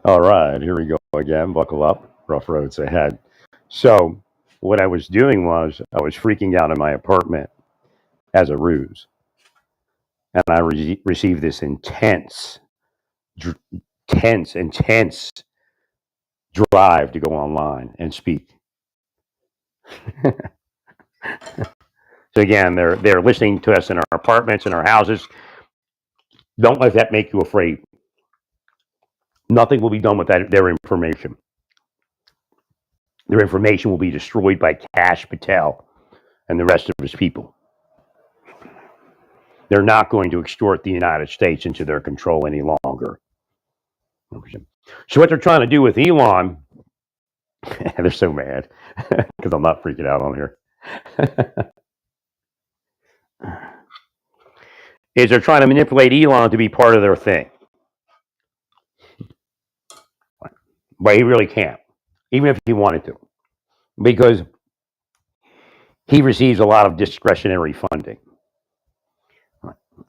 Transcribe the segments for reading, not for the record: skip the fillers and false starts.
All right, here we go again. Buckle up. Rough roads ahead. So, what I was doing was I was freaking out in my apartment as a ruse, and I received this dr- intense drive to go online and speak. So again, they're listening to us in our apartments and our houses. Don't let that make you afraid. Nothing will be done with their information. Their information will be destroyed by Cash Patel and the rest of his people. They're not going to extort the United States into their control any longer. So what they're trying to do with Elon, they're so mad because I'm not freaking out on here, is they're trying to manipulate Elon to be part of their thing. But he really can't, even if he wanted to, because he receives a lot of discretionary funding.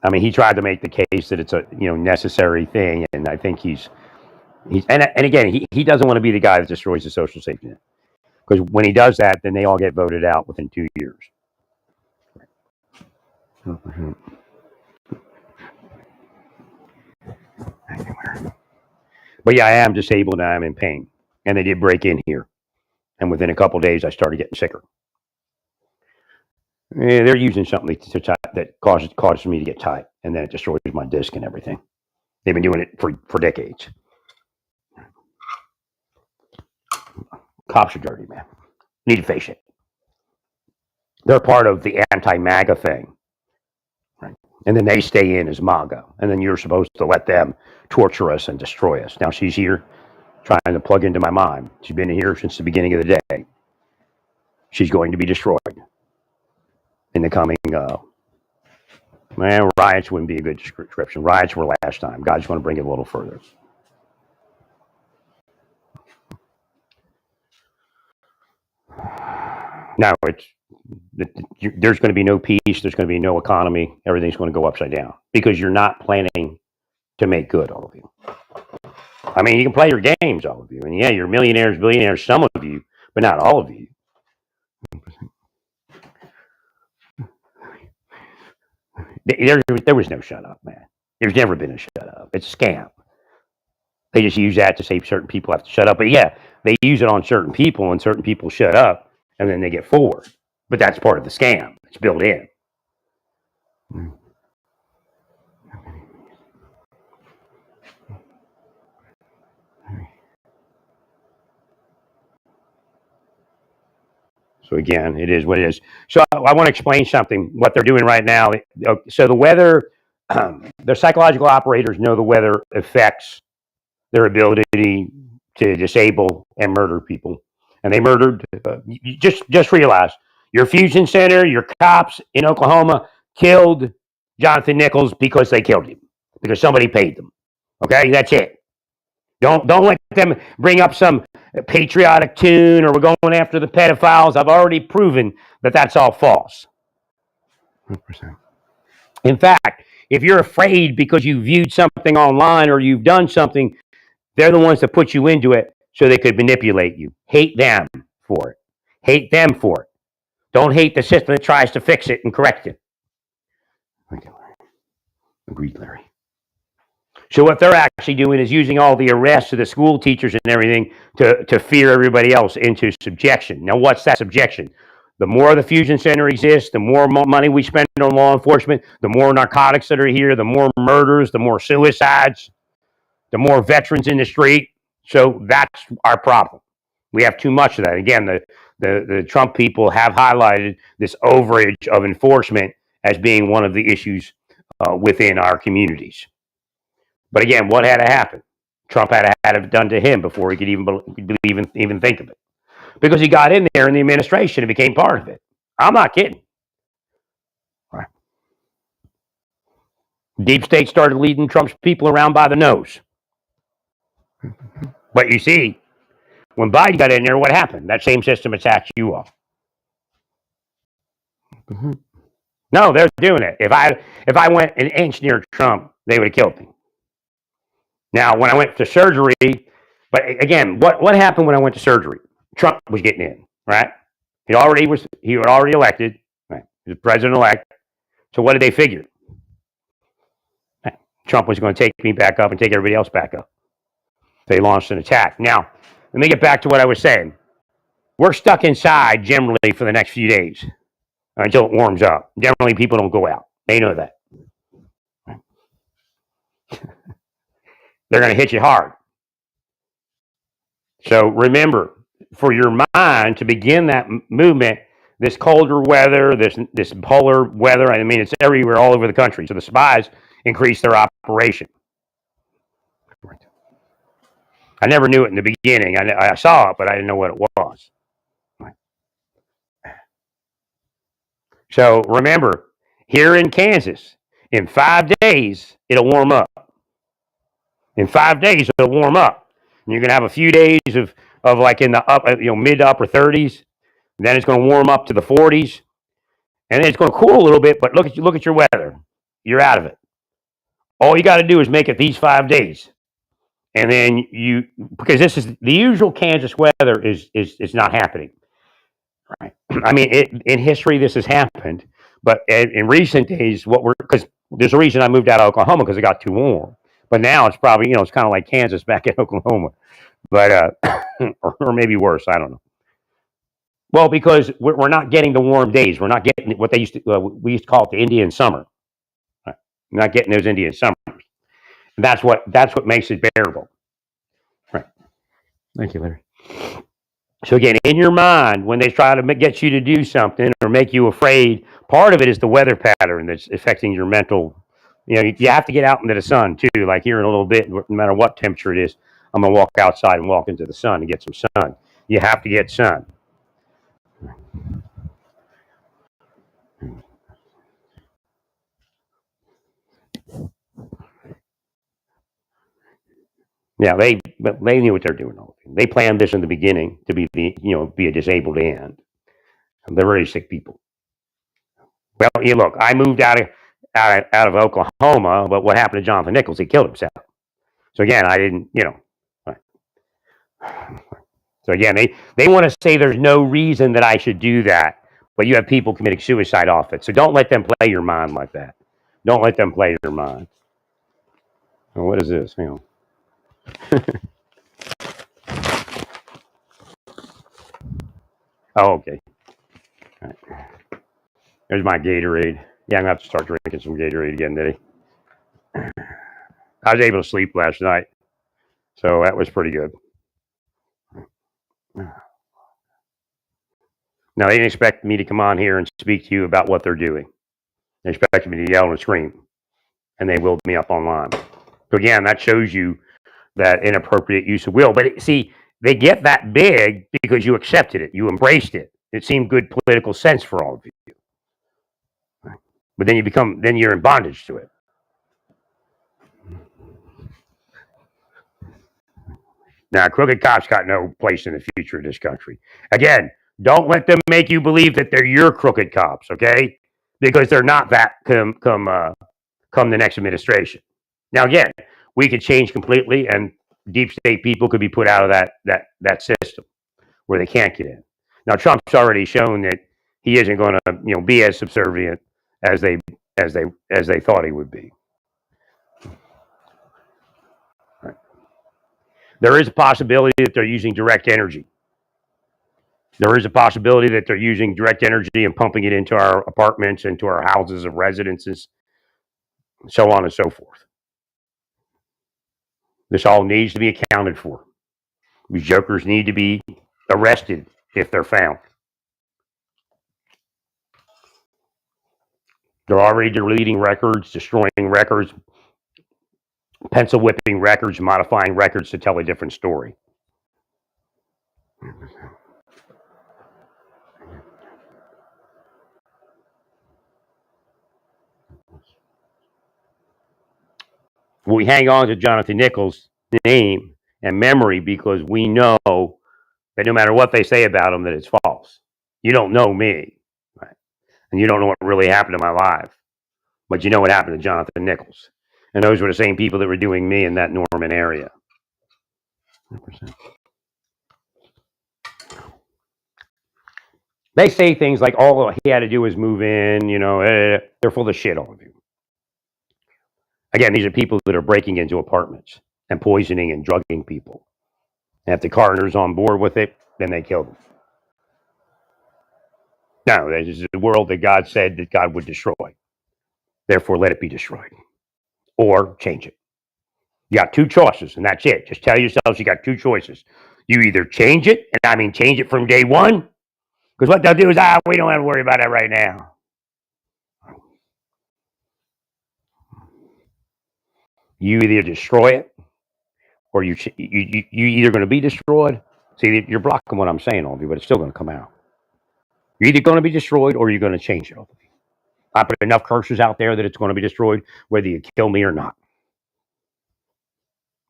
I mean, he tried to make the case that it's a necessary thing, and I think he's and again he doesn't want to be the guy that destroys the social safety net, because when he does that, then they all get voted out within 2 years. But yeah, I am disabled and I'm in pain, and they did break in here, and within a couple of days I started getting sicker. They're using something that causes me to get tight, and then it destroys my disc and everything. They've been doing it for decades. Cops are dirty, man. Need to face it. They're part of the anti-MAGA thing, right? And then they stay in as MAGA, and then you're supposed to let them torture us and destroy us. Now she's here trying to plug into my mind. She's been here since the beginning of the day. She's going to be destroyed in the coming. Riots wouldn't be a good description. Riots were last time. God's going to bring it a little further. Now there's going to be no peace. There's going to be no economy. Everything's going to go upside down because you're not planning to make good, all of you. I mean, you can play your games, all of you, and yeah, you're millionaires, billionaires, some of you, but not all of you. There was no shut up, man. There's never been a shut up. It's a scam. They just use that to say certain people have to shut up. But yeah, they use it on certain people, and certain people shut up, and then they get forward. But that's part of the scam. It's built in. So again, it is what it is. So I want to explain something. What they're doing right now. So the weather, their psychological operators know the weather affects their ability to disable and murder people, and they murdered. Just realize your fusion center, your cops in Oklahoma killed Jonathan Nichols because they killed him because somebody paid them. Okay, that's it. Don't let them bring up some patriotic tune or we're going after the pedophiles. I've already proven that that's all false. 100%. In fact, if you're afraid because you viewed something online or you've done something, they're the ones that put you into it so they could manipulate you. Hate them for it. Hate them for it. Don't hate the system that tries to fix it and correct it. Okay, Larry. Agreed, Larry. So what they're actually doing is using all the arrests of the school teachers and everything to fear everybody else into subjection. Now, what's that subjection? The more the fusion center exists, the more money we spend on law enforcement, the more narcotics that are here, the more murders, the more suicides, the more veterans in the street. So that's our problem. We have too much of that. Again, the Trump people have highlighted this overage of enforcement as being one of the issues within our communities. But again, what had to happen? Trump had to have it done to him before he could even think of it, because he got in there in the administration and became part of it. I'm not kidding. Right. Deep state started leading Trump's people around by the nose. But you see, when Biden got in there, what happened? That same system attacked you all. No, they're doing it. If I went an inch near Trump, they would have killed me. Now, when I went to surgery, But again, what happened when I went to surgery? Trump was getting in, right? He had already elected, right? He was president elect. So what did they figure? Trump was going to take me back up and take everybody else back up. They launched an attack. Now, let me get back to what I was saying. We're stuck inside generally for the next few days until it warms up. Generally, people don't go out. They know that. They're going to hit you hard. So remember, for your mind to begin that movement, this colder weather, this polar weather, I mean, it's everywhere, all over the country. So the spies increase their operation. I never knew it in the beginning. I saw it, but I didn't know what it was. So remember, here in Kansas, in 5 days, it'll warm up. In 5 days, it'll warm up. And you're going to have a few days of like in the mid to upper 30s. Then it's going to warm up to the 40s. And then it's going to cool a little bit, but look at your weather. You're out of it. All you got to do is make it these 5 days. And then because this is the usual Kansas weather is not happening. Right. I mean, in history, this has happened, but in recent days, because there's a reason I moved out of Oklahoma because it got too warm. But now it's probably, it's kind of like Kansas back in Oklahoma, but or maybe worse. I don't know. Well, because we're not getting the warm days. We're not getting what we used to call it the Indian summer. Right? We're not getting those Indian summers. And that's what makes it bearable. Right. Thank you, Larry. So again, in your mind, when they try to get you to do something or make you afraid, part of it is the weather pattern that's affecting your mental. You have to get out into the sun too. Like here in a little bit, no matter what temperature it is, I'm gonna walk outside and walk into the sun and get some sun. You have to get sun. Yeah, they knew what they're doing. They planned this in the beginning to be be a disabled end. They're very sick people. Well, look, I moved out of Oklahoma, but what happened to Jonathan Nichols? He killed himself. So again, I didn't, So again, they want to say there's no reason that I should do that, but you have people committing suicide off it. So don't let them play your mind like that. Don't let them play your mind. Oh, what is this? Oh, okay. All right. There's my Gatorade. Yeah, I'm going to have to start drinking some Gatorade again today. I was able to sleep last night, so that was pretty good. Now, they didn't expect me to come on here and speak to you about what they're doing. They expected me to yell and scream, and they willed me up online. So again, that shows you that inappropriate use of will. But see, they get that big because you accepted it. You embraced it. It seemed good political sense for all of you. But then you're in bondage to it. Now, crooked cops got no place in the future of this country. Again, don't let them make you believe that they're your crooked cops, okay? Because they're not that come the next administration. Now, again, we could change completely, and deep state people could be put out of that system where they can't get in. Now, Trump's already shown that he isn't going to be as subservient as they thought he would be. Right. There is a possibility that they're using direct energy. There is a possibility that they're using direct energy and pumping it into our apartments, into our houses of residences, so on and so forth. This all needs to be accounted for. These jokers need to be arrested if they're found. They're already deleting records, destroying records, pencil whipping records, modifying records to tell a different story. We hang on to Jonathan Nichols' name and memory because we know that no matter what they say about him, that it's false. You don't know me, right? And you don't know what really happened in my life, but you know what happened to Jonathan Nichols. And those were the same people that were doing me in that Norman area. 100%. They say things like all he had to do was move in, they're full of shit, all of you. Again, these are people that are breaking into apartments and poisoning and drugging people. And if the coroner's on board with it, then they kill them. No, this is a world that God said that God would destroy. Therefore, let it be destroyed. Or change it. You got two choices, and that's it. Just tell yourselves you got two choices. You either change it, and I mean change it from day one, because what they'll do is, we don't have to worry about that right now. You either destroy it, or you either going to be destroyed. See, you're blocking what I'm saying, all of you, but it's still going to come out. You're either going to be destroyed, or you're going to change it, all of you. I put enough curses out there that it's going to be destroyed, whether you kill me or not.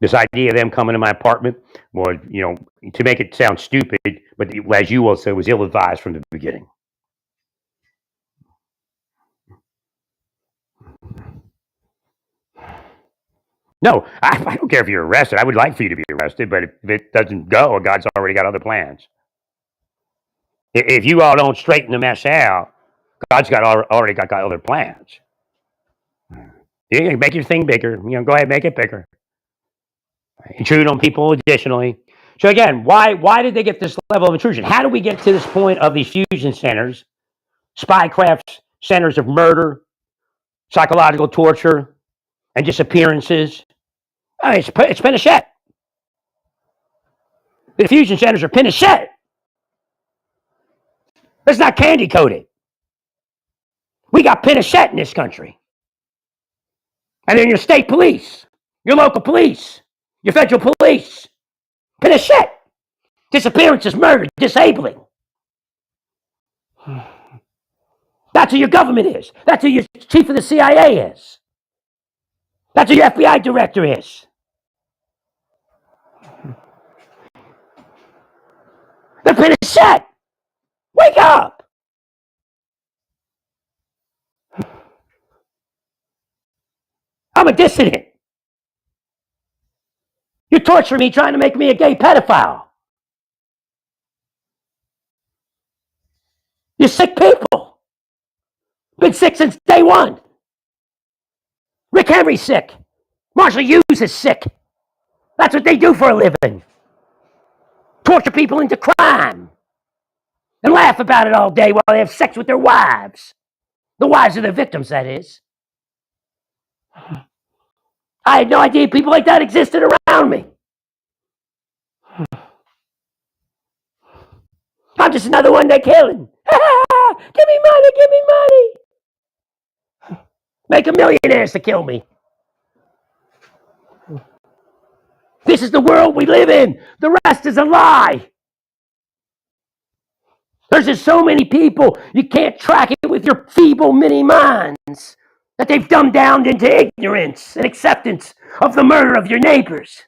This idea of them coming to my apartment was, to make it sound stupid, but as you will say, was ill-advised from the beginning. No, I don't care if you're arrested. I would like for you to be arrested, but if it doesn't go, God's already got other plans. If you all don't straighten the mess out, God's already got other plans. You can make your thing bigger. Go ahead, make it bigger. Intrude on people additionally. So again, why did they get this level of intrusion? How do we get to this point of these fusion centers, spycraft centers of murder, psychological torture, and disappearances? It's Pinochet. The fusion centers are Pinochet. It's not candy coated. We got Pinochet in this country. And then your state police, your local police, your federal police. Pinochet. Disappearances, murder, disabling. That's who your government is. That's who your chief of the CIA is. That's who your FBI director is. They're Pinochet. Wake up. I'm a dissident. You're torturing me, trying to make me a gay pedophile. You're sick people. Been sick since day one. Rick Henry's sick. Marshall Hughes is sick. That's what they do for a living. Torture people into crime. And laugh about it all day while they have sex with their wives. The wives of their victims, that is. I had no idea people like that existed around me. I'm just another one they're killing. Give me money, give me money. Make them millionaires to kill me. This is the world we live in. The rest is a lie. There's just so many people, you can't track it with your feeble mini minds, that they've dumbed down into ignorance and acceptance of the murder of your neighbors.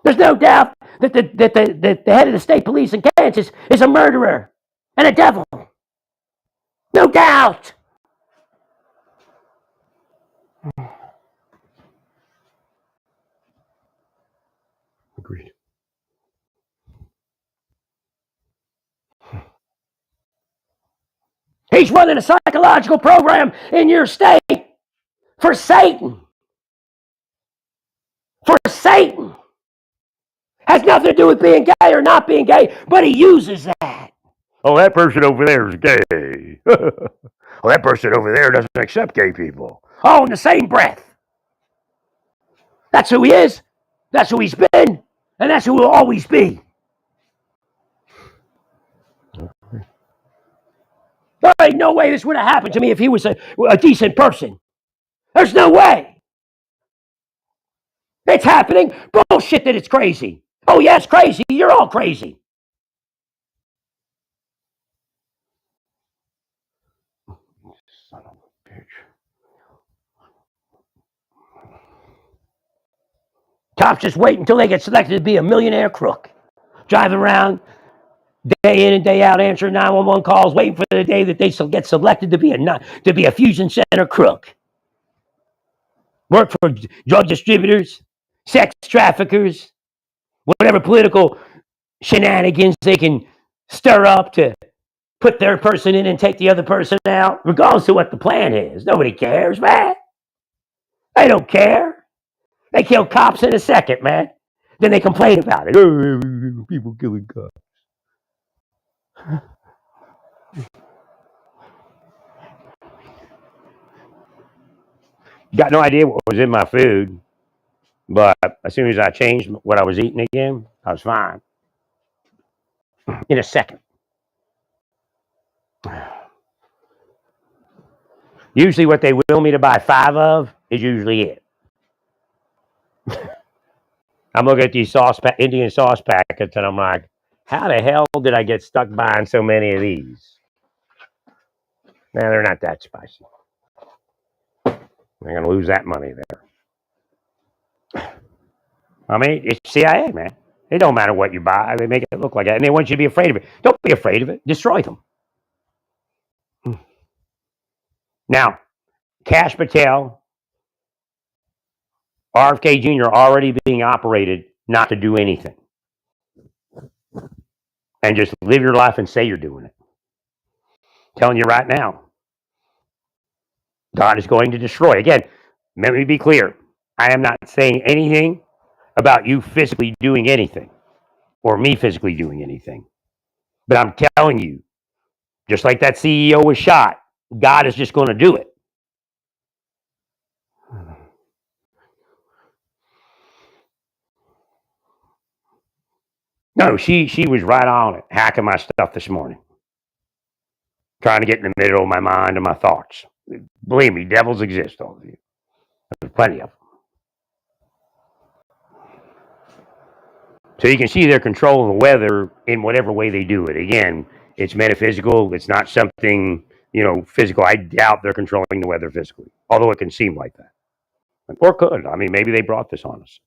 There's no doubt that the head of the state police in Kansas is a murderer and a devil. No doubt. Agreed. He's running a psychological program in your state for Satan. For Satan. Has nothing to do with being gay or not being gay, but he uses that. Oh, that person over there is gay. Oh, that person over there doesn't accept gay people. All in the same breath. That's who he is. That's who he's been. And that's who he'll always be. There ain't no way this would have happened to me if he was a decent person. There's no way. It's happening. Bullshit that it's crazy. Oh, yeah, it's crazy. You're all crazy. Son of a bitch. Cops just wait until they get selected to be a millionaire crook. Drive around day in and day out, answering 911 calls, waiting for the day that they get selected to be a fusion center crook. work for drug distributors, sex traffickers, whatever political shenanigans they can stir up to put their person in and take the other person out, regardless of what the plan is. Nobody cares, man. They don't care. They kill cops in a second, man. Then they complain about it. Oh, people killing cops. Got no idea what was in my food, but as soon as I changed what I was eating again, I was fine. In a second. Usually what they will me to buy 5 of is usually it. I'm looking at these Indian sauce packets and I'm like, how the hell did I get stuck buying so many of these? Now they're not that spicy. I'm going to lose that money there. I mean, it's CIA, man. It don't matter what you buy. They make it look like that. And they want you to be afraid of it. Don't be afraid of it. Destroy them. Now, Kash Patel, RFK Jr. already being operated not to do anything. And just live your life and say you're doing it. I'm telling you right now, God is going to destroy. Again, let me be clear. I am not saying anything about you physically doing anything or me physically doing anything. But I'm telling you, just like that CEO was shot, God is just going to do it. No, she was right on it, hacking my stuff this morning, trying to get in the middle of my mind and my thoughts. Believe me, devils exist, all of you. There's plenty of them. So you can see they're controlling the weather in whatever way they do it. Again, it's metaphysical. It's not something, physical. I doubt they're controlling the weather physically, although it can seem like that. Or could. I mean, maybe they brought this on us.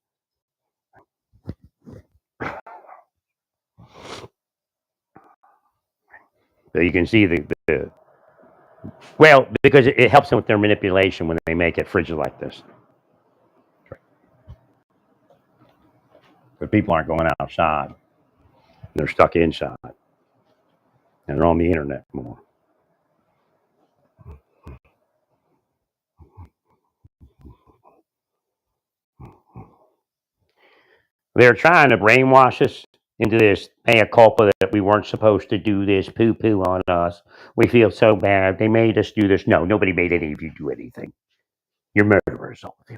So you can see because it helps them with their manipulation when they make it frigid like this. But people aren't going outside. They're stuck inside. And they're on the internet more. They're trying to brainwash us into this mea culpa that we weren't supposed to do this, poo-poo on us. We feel so bad. They made us do this. No, nobody made any of you do anything. You're murderers, all of you.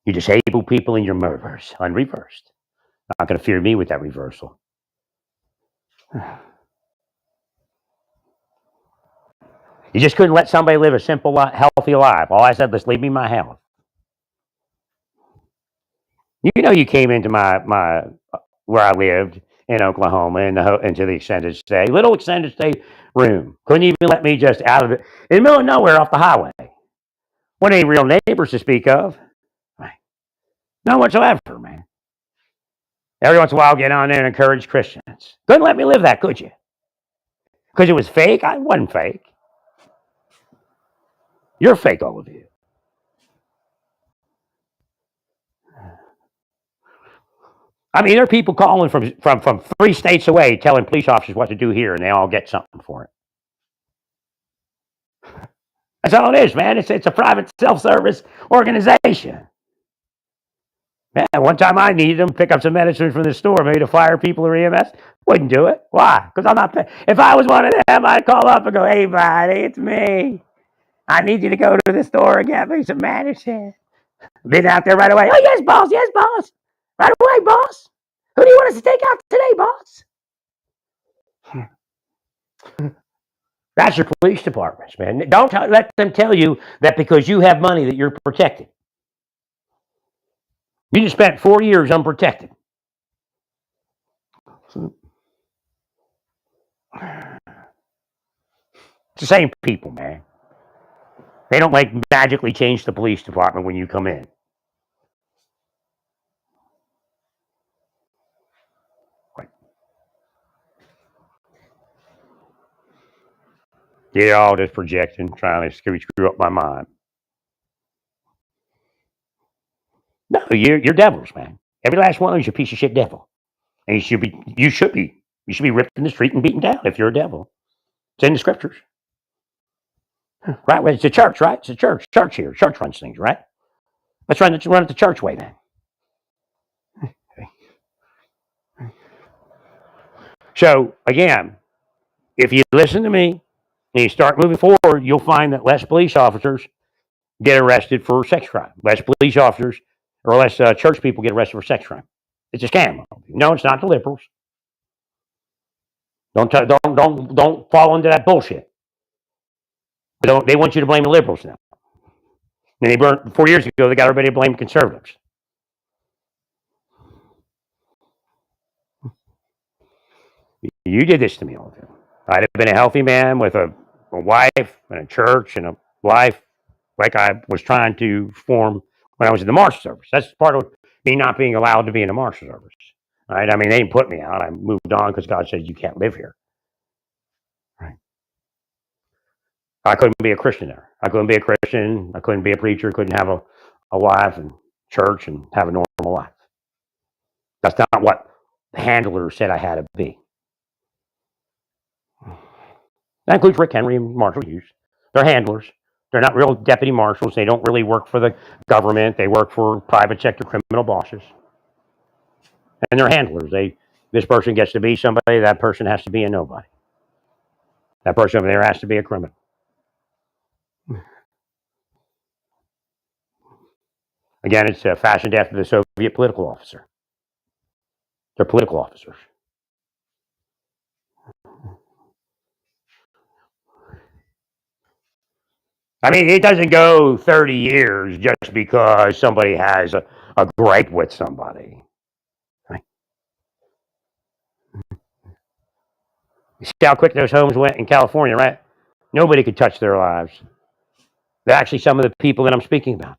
You disabled people and you're murderers, unreversed. Not going to fear me with that reversal. You just couldn't let somebody live a simple, healthy life. All I said was, leave me my health. You came into my where I lived in Oklahoma into the extended stay, little extended stay room. Couldn't even let me just out of it in the middle of nowhere off the highway. What any real neighbors to speak of? None whatsoever, man. Every once in a while, I'll get on there and encourage Christians. Couldn't let me live that, could you? Because it was fake? I wasn't fake. You're fake, all of you. I mean, there are people calling from 3 states away telling police officers what to do here, and they all get something for it. That's all it is, man. It's a private self-service organization. Man, one time I needed them to pick up some medicine from the store, maybe to fire people or EMS. Wouldn't do it. Why? Because I'm not paying. If I was one of them, I'd call up and go, hey, buddy, it's me. I need you to go to the store and get me some medicine. Been out there right away. Oh, yes, boss. Yes, boss. Right away, boss. Who do you want us to take out today, boss? That's your police departments, man. Don't let them tell you that because you have money that you're protected. You just spent 4 years unprotected. It's the same people, man. They don't magically change the police department when you come in. They're all just projecting, trying to screw up my mind. You're devils, man. Every last one of you is a piece of shit devil. And you should be ripped in the street and beaten down if you're a devil. It's in the scriptures. Right? Well, it's a church, right? It's a church. Church here. Church runs things, right? Let's run it the church way, man. So, again, if you listen to me and you start moving forward, you'll find that less police officers get arrested for sex crime. Less police officers or less church people get arrested for sex crime. It's a scam. No, it's not the liberals. Don't fall into that bullshit. They want you to blame the liberals now. And they burned 4 years ago. They got everybody to blame conservatives. You did this to me all the time. I'd have been a healthy man with a wife and a church and a life like I was trying to form when I was in the Marshal Service. That's part of me not being allowed to be in the Marshal Service. Right? I mean, they didn't put me out. I moved on because God said you can't live here. Right? I couldn't be a Christian there. I couldn't be a Christian. I couldn't be a preacher. Couldn't have a wife and church and have a normal life. That's not what the handler said I had to be. That includes Rick Henry and Marshall Hughes. They're handlers. They're not real deputy marshals. They don't really work for the government. They work for private sector criminal bosses. And they're handlers. This person gets to be somebody. That person has to be a nobody. That person over there has to be a criminal. Again, it's fashioned after the Soviet political officer. They're political officers. I mean, it doesn't go 30 years just because somebody has a gripe with somebody. Right? You see how quick those homes went in California, right? Nobody could touch their lives. They're actually some of the people that I'm speaking about.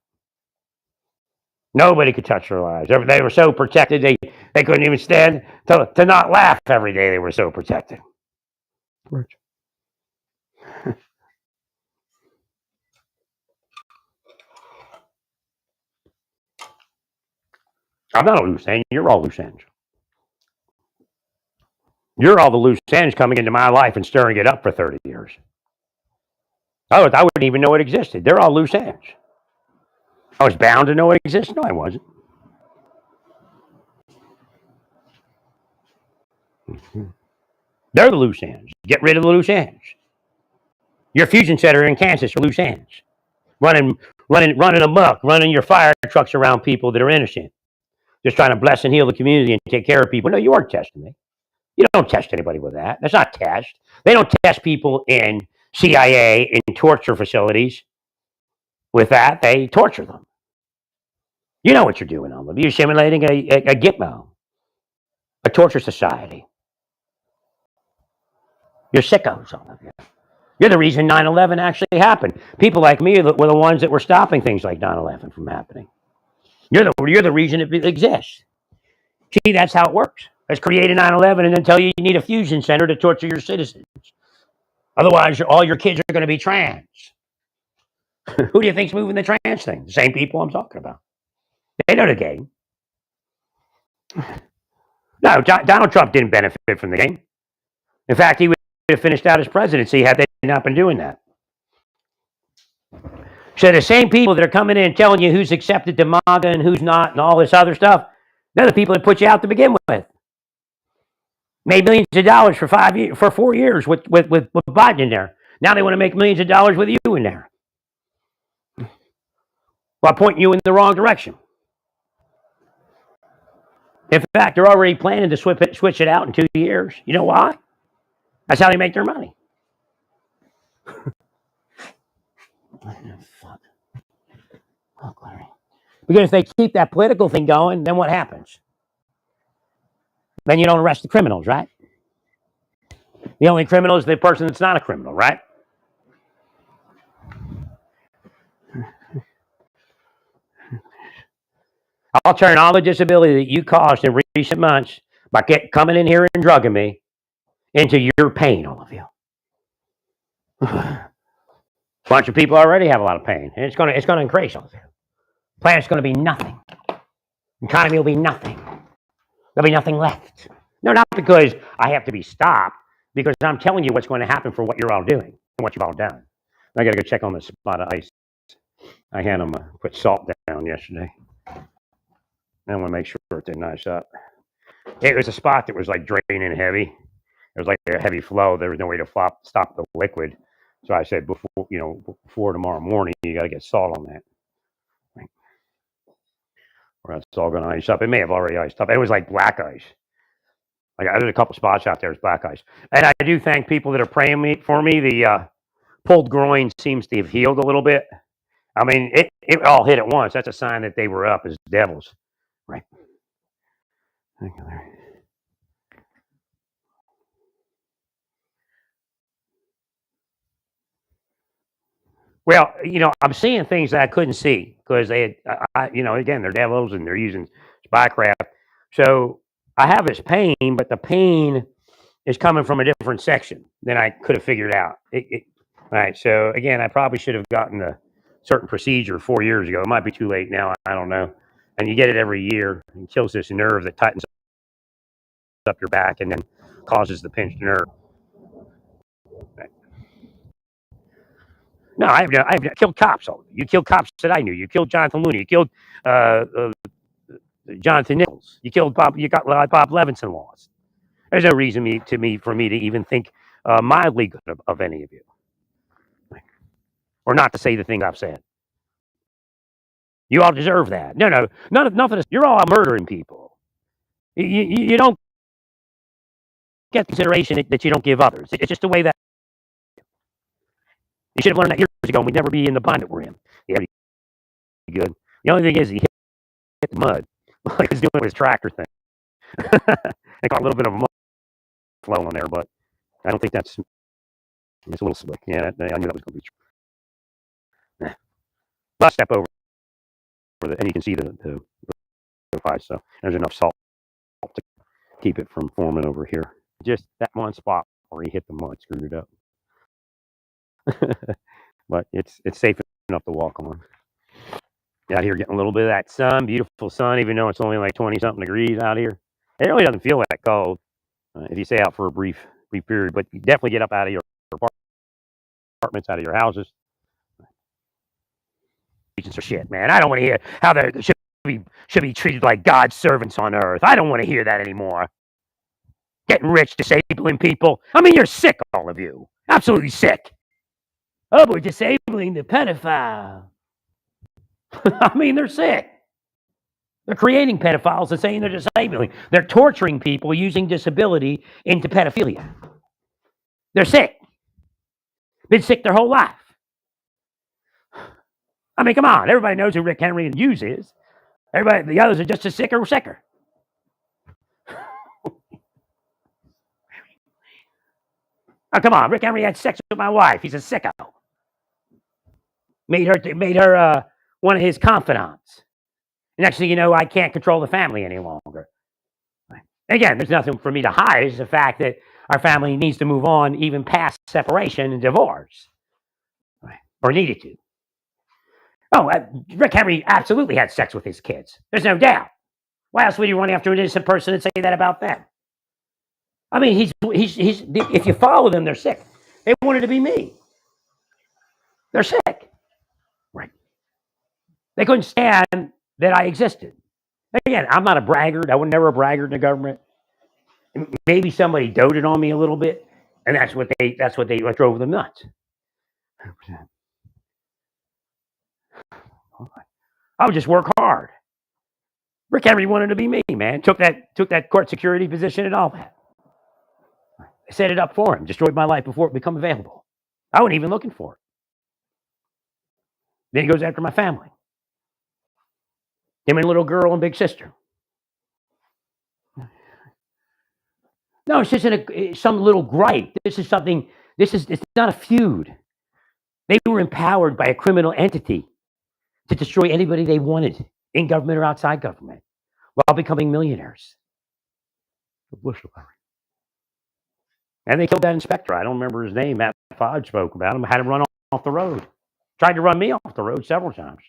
Nobody could touch their lives. They were so protected, they couldn't even stand to not laugh every day. They were so protected. Right. I'm not a loose end. You're all loose ends. You're all the loose ends coming into my life and stirring it up for 30 years. I wouldn't even know it existed. They're all loose ends. I was bound to know it existed. No, I wasn't. They're the loose ends. Get rid of the loose ends. Your fusion center in Kansas are loose ends. Running amok, running your fire trucks around people that are innocent. Just trying to bless and heal the community and take care of people. No, you aren't testing me. You don't test anybody with that. That's not test. They don't test people in CIA, in torture facilities. With that, they torture them. You know what you're doing on them. You're simulating a gitmo, a torture society. You're sickos, all of you. You're the reason 9/11 actually happened. People like me were the ones that were stopping things like 9/11 from happening. You're the reason it exists. See, that's how it works. Let's create a 9/11 and then tell you need a fusion center to torture your citizens. Otherwise, all your kids are going to be trans. Who do you think's moving the trans thing? The same people I'm talking about. They know the game. No, Donald Trump didn't benefit from the game. In fact, he would have finished out his presidency had they not been doing that. So the same people that are coming in telling you who's accepted to MAGA and who's not and all this other stuff, they're the people that put you out to begin with. Made millions of dollars for 4 years with Biden in there. Now they want to make millions of dollars with you in there. By pointing you in the wrong direction. In fact, they're already planning to switch it out in 2 years. You know why? That's how they make their money. Because if they keep that political thing going, then what happens? Then you don't arrest the criminals, right? The only criminal is the person that's not a criminal, right? I'll turn all the disability that you caused in recent months by coming in here and drugging me into your pain, all of you. A bunch of people already have a lot of pain, and it's going to increase all of you. Planet's going to be nothing. Economy will be nothing. There'll be nothing left. No, not because I have to be stopped, because I'm telling you what's going to happen for what you're all doing and what you've all done. I got to go check on the spot of ice. I had them put salt down yesterday. I want to make sure it didn't ice up. It was a spot that was like draining heavy. It was like a heavy flow. There was no way to stop the liquid. So I said, before tomorrow morning, you got to get salt on that. Right? Or else it's all going to ice up. It may have already iced up. It was like black ice. Like there's a couple spots out there with black ice. And I do thank people that are praying for me. The pulled groin seems to have healed a little bit. I mean, it all hit at once. That's a sign that they were up as devils. Right. Well, I'm seeing things that I couldn't see because they had, again, they're devils and they're using spycraft. So I have this pain, but the pain is coming from a different section than I could have figured out. Right. So again, I probably should have gotten a certain procedure 4 years ago. It might be too late now. I don't know. And you get it every year. It kills this nerve that tightens up your back and then causes the pinched nerve. Right. No, I've killed cops. You killed cops that I knew. You killed Jonathan Looney. You killed Jonathan Nichols. You killed Bob. You got Bob Levinson lost. There's no reason for me to even think mildly good of any of you, or not to say the thing I've said. You all deserve that. No, none of this. You're all murdering people. You don't get consideration that you don't give others. It's just the way that you should have learned that years ago. And we'd never be in the bind that we're in. Yeah, good. The only thing is he hit the mud like he's doing with his tractor thing. They got a little bit of a mud flow on there, but I don't think it's a little slick. Yeah, I knew that was going to be true. Let's step over and you can see the pie. So there's enough salt to keep it from forming over here. Just that one spot where he hit the mud, screwed it up. But it's safe enough to walk on. Out here getting a little bit of that sun, beautiful sun, even though it's only like 20-something degrees out here. It really doesn't feel that cold if you stay out for a brief period, but you definitely get up out of your apartments, out of your houses. For shit, man. I don't want to hear how they should be treated like God's servants on earth. I don't want to hear that anymore. Getting rich, disabling people. I mean, you're sick, all of you. Absolutely sick. Oh, we're disabling the pedophile. I mean, they're sick. They're creating pedophiles and saying they're disabling. They're torturing people using disability into pedophilia. They're sick. Been sick their whole life. I mean, come on. Everybody knows who Rick Henry and Hughes is. Everybody, the others are just as sick or sicker. Oh, come on. Rick Henry had sex with my wife. He's a sicko. Made her one of his confidants. Next thing you know, I can't control the family any longer. Again, there's nothing for me to hide. It's the fact that our family needs to move on even past separation and divorce. Or needed to. Oh, Rick Henry absolutely had sex with his kids. There's no doubt. Why else would you run after an innocent person and say that about them? I mean, he's if you follow them, they're sick. They wanted to be me. They're sick. Right. They couldn't stand that I existed. Again, I'm not a braggart. I was never a braggart in the government. Maybe somebody doted on me a little bit, and that's what drove them nuts. 100%. I would just work hard. Rick Henry wanted to be me, man. Took that court security position and all that. I set it up for him. Destroyed my life before it became available. I wasn't even looking for it. Then he goes after my family. Him and little girl and big sister. No, it's just some little gripe. It's not a feud. They were empowered by a criminal entity to destroy anybody they wanted, in government or outside government, while becoming millionaires. And they killed that inspector. I don't remember his name. Matt Fodge spoke about him. Had him run off the road. Tried to run me off the road several times.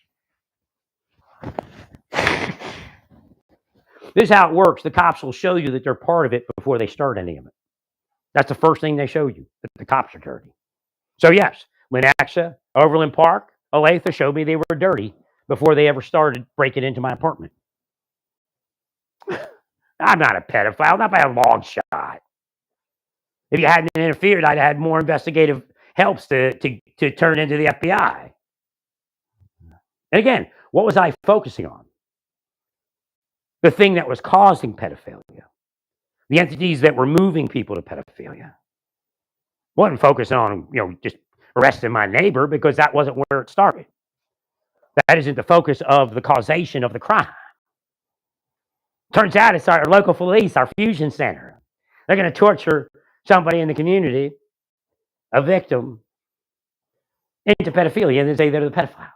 This is how it works. The cops will show you that they're part of it before they start any of it. That's the first thing they show you, that the cops are dirty. So yes, Lenaxa, Overland Park, Olathe showed me they were dirty before they ever started breaking into my apartment. I'm not a pedophile, not by a long shot. If you hadn't interfered, I'd had more investigative helps to turn into the FBI. And again, what was I focusing on? The thing that was causing pedophilia, the entities that were moving people to pedophilia. Wasn't focusing on, just arresting my neighbor, because that wasn't where it started. That isn't the focus of the causation of the crime. Turns out it's our local police, our fusion center. They're going to torture somebody in the community, a victim, into pedophilia, and then say they're the pedophile.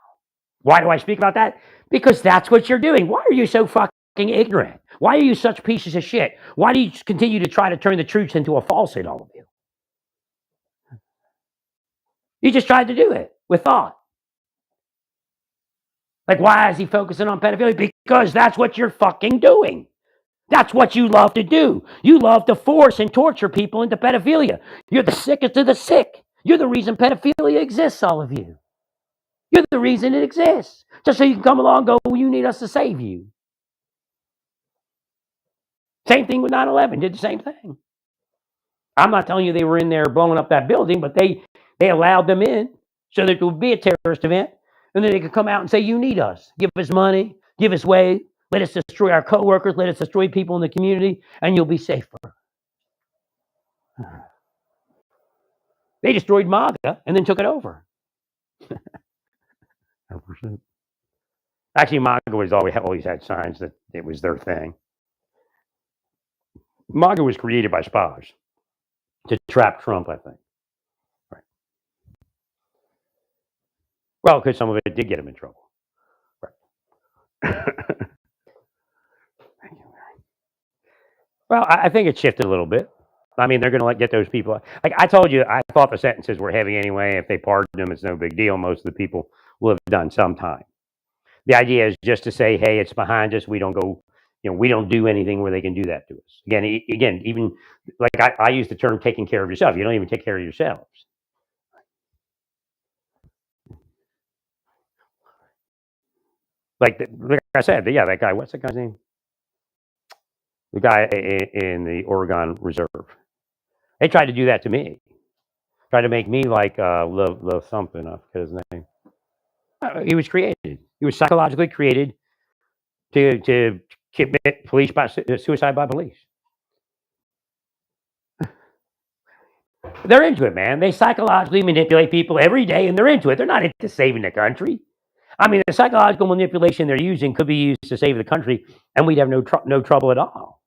Why do I speak about that? Because that's what you're doing. Why are you so fucking ignorant? Why are you such pieces of shit? Why do you continue to try to turn the truth into a falsehood, all of you? You just tried to do it with thought. Like, why is he focusing on pedophilia? Because that's what you're fucking doing. That's what you love to do. You love to force and torture people into pedophilia. You're the sickest of the sick. You're the reason pedophilia exists, all of you. You're the reason it exists. Just so you can come along and go, well, you need us to save you. Same thing with 9/11, did the same thing. I'm not telling you they were in there blowing up that building, but they allowed them in so that there would be a terrorist event, and then they could come out and say, you need us. Give us money, give us way, let us destroy our coworkers, let us destroy people in the community, and you'll be safer. They destroyed MAGA and then took it over. 100%. Actually, MAGA was always had signs that it was their thing. MAGA was created by spies to trap Trump, I think. Right. Well, because some of it did get him in trouble. Right. Well, I think it shifted a little bit. I mean, they're going to get those people. Like I told you, I thought the sentences were heavy anyway. If they pardoned them, it's no big deal. Most of the people will have done some time. The idea is just to say, hey, it's behind us. We don't go, we don't do anything where they can do that to us. Again, even like I use the term taking care of yourself. You don't even take care of yourselves. Like I said, yeah, that guy, what's that guy's name? The guy in the Oregon Reserve. They tried to do that to me. Tried to make me like love something. I forget his name. He was created. He was psychologically created to commit suicide by police. They're into it, man. They psychologically manipulate people every day, and they're into it. They're not into saving the country. I mean, the psychological manipulation they're using could be used to save the country, and we'd have no trouble at all.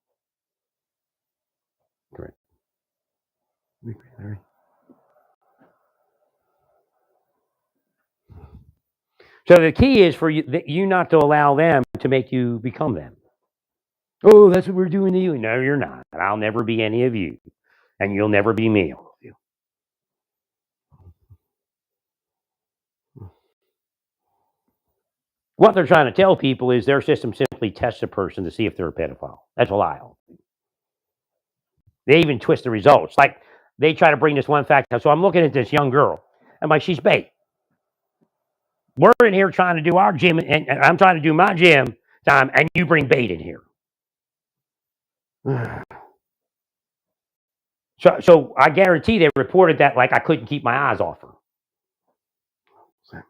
Correct. So the key is for you not to allow them to make you become them. Oh, that's what we're doing to you. No, you're not. I'll never be any of you, and you'll never be me, all of you. What they're trying to tell people is their system simply tests a person to see if they're a pedophile. That's a lie. They even twist the results. Like they try to bring this one fact up. So I'm looking at this young girl. I'm like, she's bait. We're in here trying to do our gym, and I'm trying to do my gym time, and you bring bait in here. So I guarantee they reported that like I couldn't keep my eyes off her.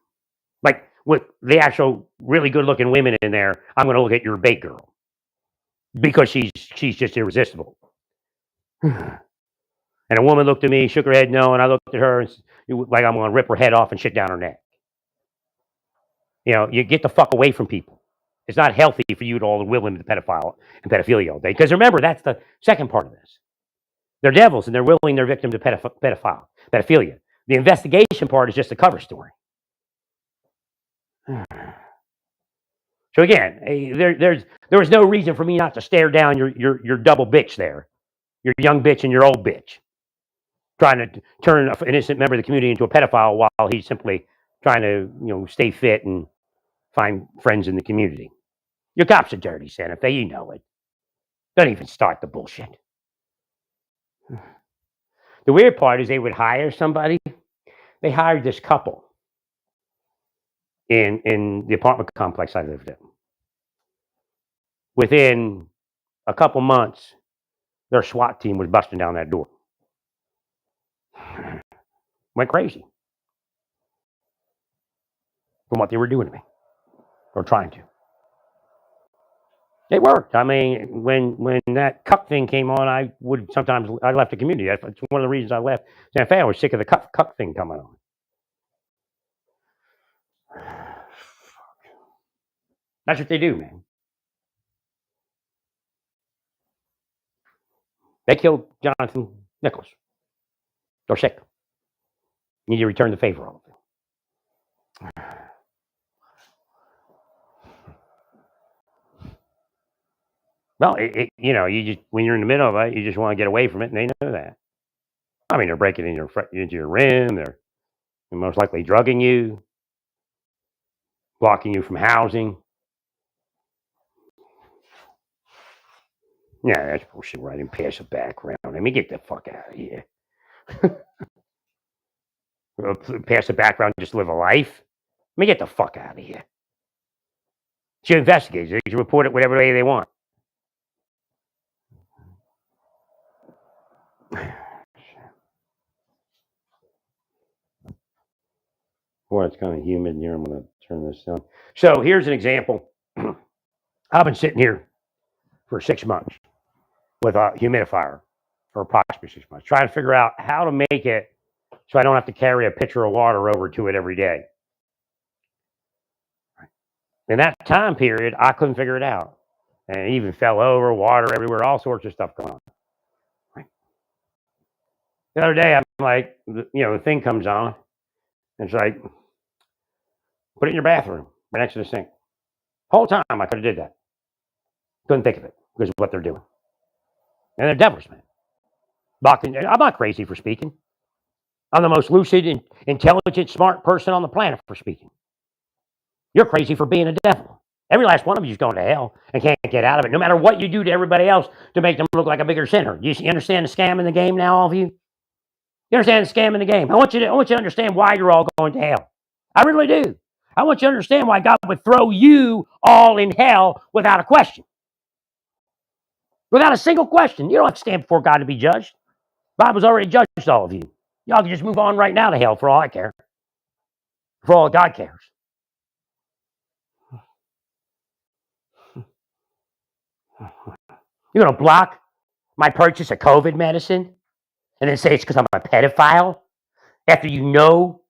Like with the actual really good looking women in there, I'm going to look at your bait girl because she's just irresistible. And a woman looked at me, shook her head no, and I looked at her and like I'm going to rip her head off and shit down her neck. You get the fuck away from people. It's not healthy for you to all will them to pedophile and pedophilia all day. Because remember, that's the second part of this. They're devils and they're willing their victim to pedophilia. The investigation part is just a cover story. So again, there was no reason for me not to stare down your double bitch there, your young bitch and your old bitch, trying to turn an innocent member of the community into a pedophile while he's simply trying to stay fit and find friends in the community. Your cops are dirty, Santa Fe. You know it. Don't even start the bullshit. The weird part is they would hire somebody. They hired this couple in the apartment complex I lived in. Within a couple months, their SWAT team was busting down that door. Went crazy from what they were doing to me or trying to. It worked. I mean, when that cuck thing came on, I left the community. That's one of the reasons I left Santa Fe. I was sick of the cuck thing coming on. That's what they do, man. They killed Jonathan Nicholas. They're sick. You need to return the favor, all of them. Well, you just when you're in the middle of it, you just want to get away from it, and they know that. I mean, they're breaking into your room. They're most likely drugging you, blocking you from housing. Yeah, that's bullshit. Right in passive background. I mean, get the fuck out of here. Passive background, just live a life. I mean, get the fuck out of here. You investigate. They can report it whatever way they want. Boy, it's kind of humid in here. I'm going to turn this down. So here's an example. I've been sitting here for 6 months with a humidifier, or approximately 6 months, trying to figure out how to make it so I don't have to carry a pitcher of water over to it every day. In that time period, I couldn't figure it out. And it even fell over, water everywhere, all sorts of stuff going on. The other day, I'm like, the thing comes on. And it's like, put it in your bathroom, right next to the sink. Whole time, I could have did that. Couldn't think of it because of what they're doing. And they're devils, man. I'm not crazy for speaking. I'm the most lucid, intelligent, smart person on the planet for speaking. You're crazy for being a devil. Every last one of you is going to hell and can't get out of it, no matter what you do to everybody else to make them look like a bigger sinner. You understand the scam in the game now, all of you? You understand the scam in the game? I want you to understand why you're all going to hell. I really do. I want you to understand why God would throw you all in hell without a question. Without a single question. You don't have to stand before God to be judged. The Bible's already judged all of you. Y'all can just move on right now to hell for all I care. For all God cares. You're going to block my purchase of COVID medicine and then say it's because I'm a pedophile after you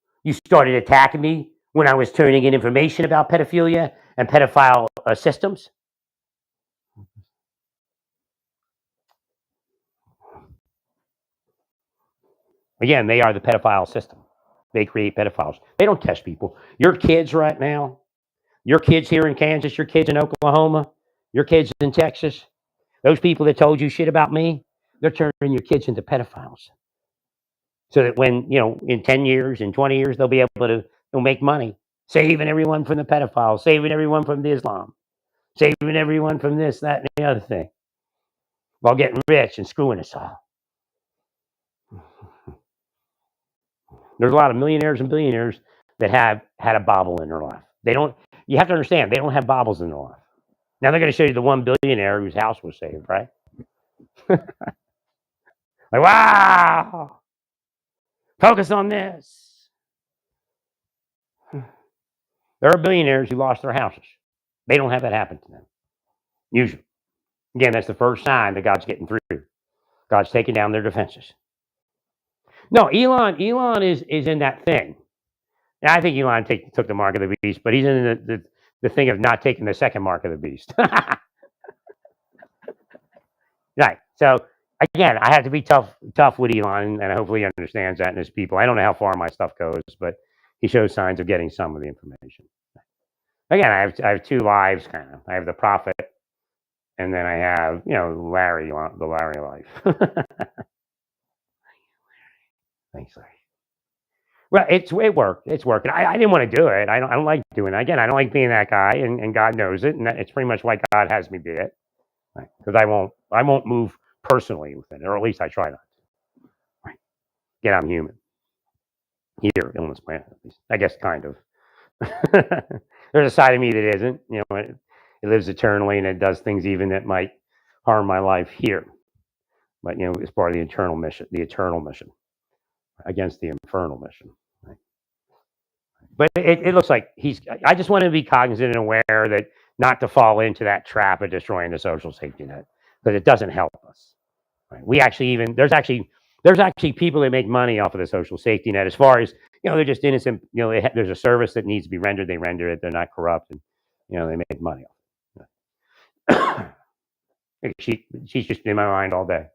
started attacking me when I was turning in information about pedophilia and pedophile systems? Again, they are the pedophile system. They create pedophiles. They don't test people. Your kids right now, your kids here in Kansas, your kids in Oklahoma, your kids in Texas, those people that told you shit about me, they're turning your kids into pedophiles. So that when, in 10 years, in 20 years, they'll be able to make money, saving everyone from the pedophiles, saving everyone from the Islam, saving everyone from this, that, and the other thing, while getting rich and screwing us all. There's a lot of millionaires and billionaires that have had a Bible in their life. You have to understand, they don't have Bibles in their life. Now they're going to show you the one billionaire whose house was saved, right? Like, wow! Focus on this. There are billionaires who lost their houses. They don't have that happen to them. Usually. Again, that's the first sign that God's getting through. God's taking down their defenses. No, Elon is in that thing. And I think Elon took the mark of the beast, but he's in the thing of not taking the second mark of the beast. Right. So again, I have to be tough with Elon, and hopefully he understands that and his people. I don't know how far my stuff goes, but he shows signs of getting some of the information. Again, I have two lives, kind of. I have the prophet, and then I have Larry, the Larry life. Thanks, Larry. Well, it worked. It's working. I didn't want to do it. I don't like doing it. Again, I don't like being that guy, and God knows it, and it's pretty much why God has me be it. Because I won't I won't move personally within it, or at least I try not to. Right. Yet I'm human. Here on this planet, at least. I guess kind of. There's a side of me that isn't. It lives eternally and it does things even that might harm my life here. But it's part of the eternal mission against the infernal mission. Right? But it looks like I just want to be cognizant and aware that not to fall into that trap of destroying the social safety net because it doesn't help us. Right? There's actually people that make money off of the social safety net as far as they're just innocent. There's a service that needs to be rendered. They render it. They're not corrupt, and they make money off it. She's just in my mind all day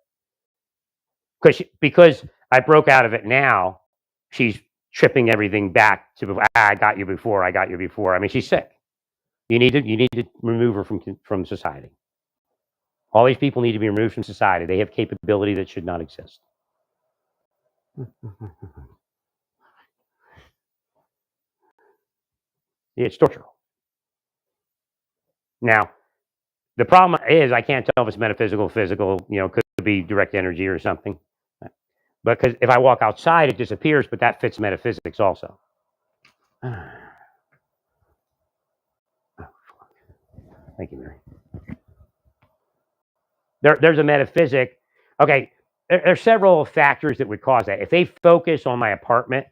because I broke out of it now. She's tripping everything back to I got you before. I got you before. I mean, she's sick. You need to remove her from society. All these people need to be removed from society. They have capability that should not exist. It's torture. Now, the problem is I can't tell if it's metaphysical, physical. Could be direct energy or something. Because if I walk outside, it disappears, but that fits metaphysics also. Thank you, Mary. There's a metaphysic. Okay, there's several factors that would cause that. If they focus on my apartment,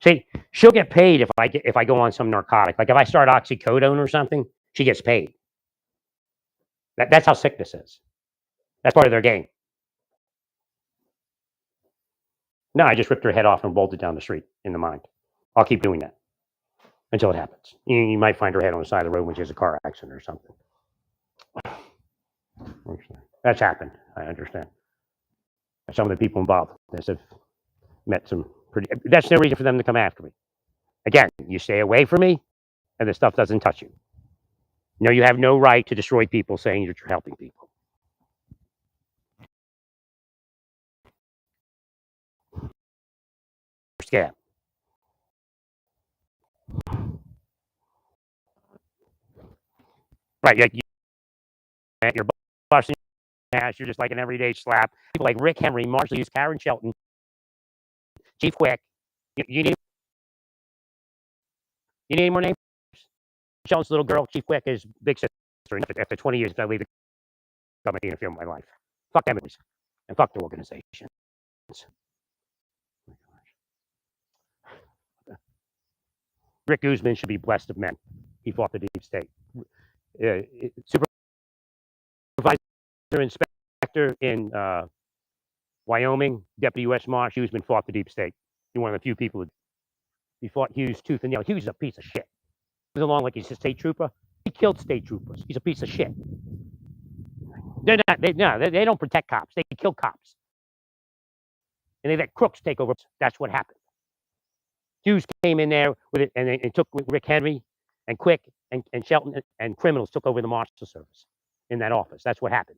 see, she'll get paid if I go on some narcotic. Like if I start oxycodone or something, she gets paid. That's how sick this is. That's part of their game. No, I just ripped her head off and bolted down the street in the mind. I'll keep doing that until it happens. You might find her head on the side of the road when she has a car accident or something. That's happened. I understand. Some of the people involved in this have met some pretty. That's no reason for them to come after me. Again, you stay away from me, and this stuff doesn't touch you. You have no right to destroy people saying you're helping people. Scam. Right. You're busting ass. You're just like an everyday slap. People like Rick Henry, Marshall Hughes, Karen Shelton, Chief Quick. You need any more names? Shelton's little girl, Chief Quick, is big sister. After 20 years, I leave the government to interfere in my life. Fuck them, and fuck their organizations. Rick Guzman should be blessed of men. He fought the deep state. Supervisor inspector in Wyoming, Deputy U.S. Marsh, Guzman fought the deep state. He's one of the few people he fought Hughes tooth and nail. Hughes is a piece of shit. He goes along like he's a state trooper. He killed state troopers. He's a piece of shit. They're not. They don't protect cops. They kill cops. And they let crooks take over. That's what happened. Hughes came in there with it, and it took Rick Henry and Quick and Shelton and criminals took over the Marshal Service in that office. That's what happened.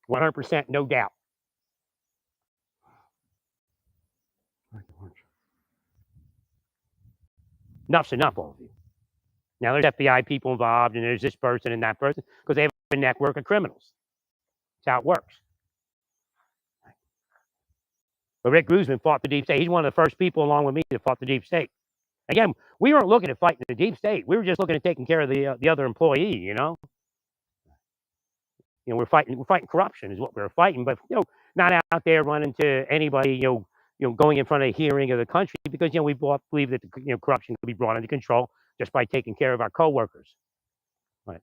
100%, no doubt. Enough's enough, all of you. Now there's FBI people involved, and there's this person and that person because they have a network of criminals. That's how it works. But Rick Guzman fought the deep state. He's one of the first people, along with me, that fought the deep state. Again, we weren't looking at fighting the deep state. We were just looking at taking care of the other employee. We're fighting corruption is what we're fighting, but not out there running to anybody. Going in front of a hearing of the country because we believe that corruption can be brought under control just by taking care of our coworkers. Right.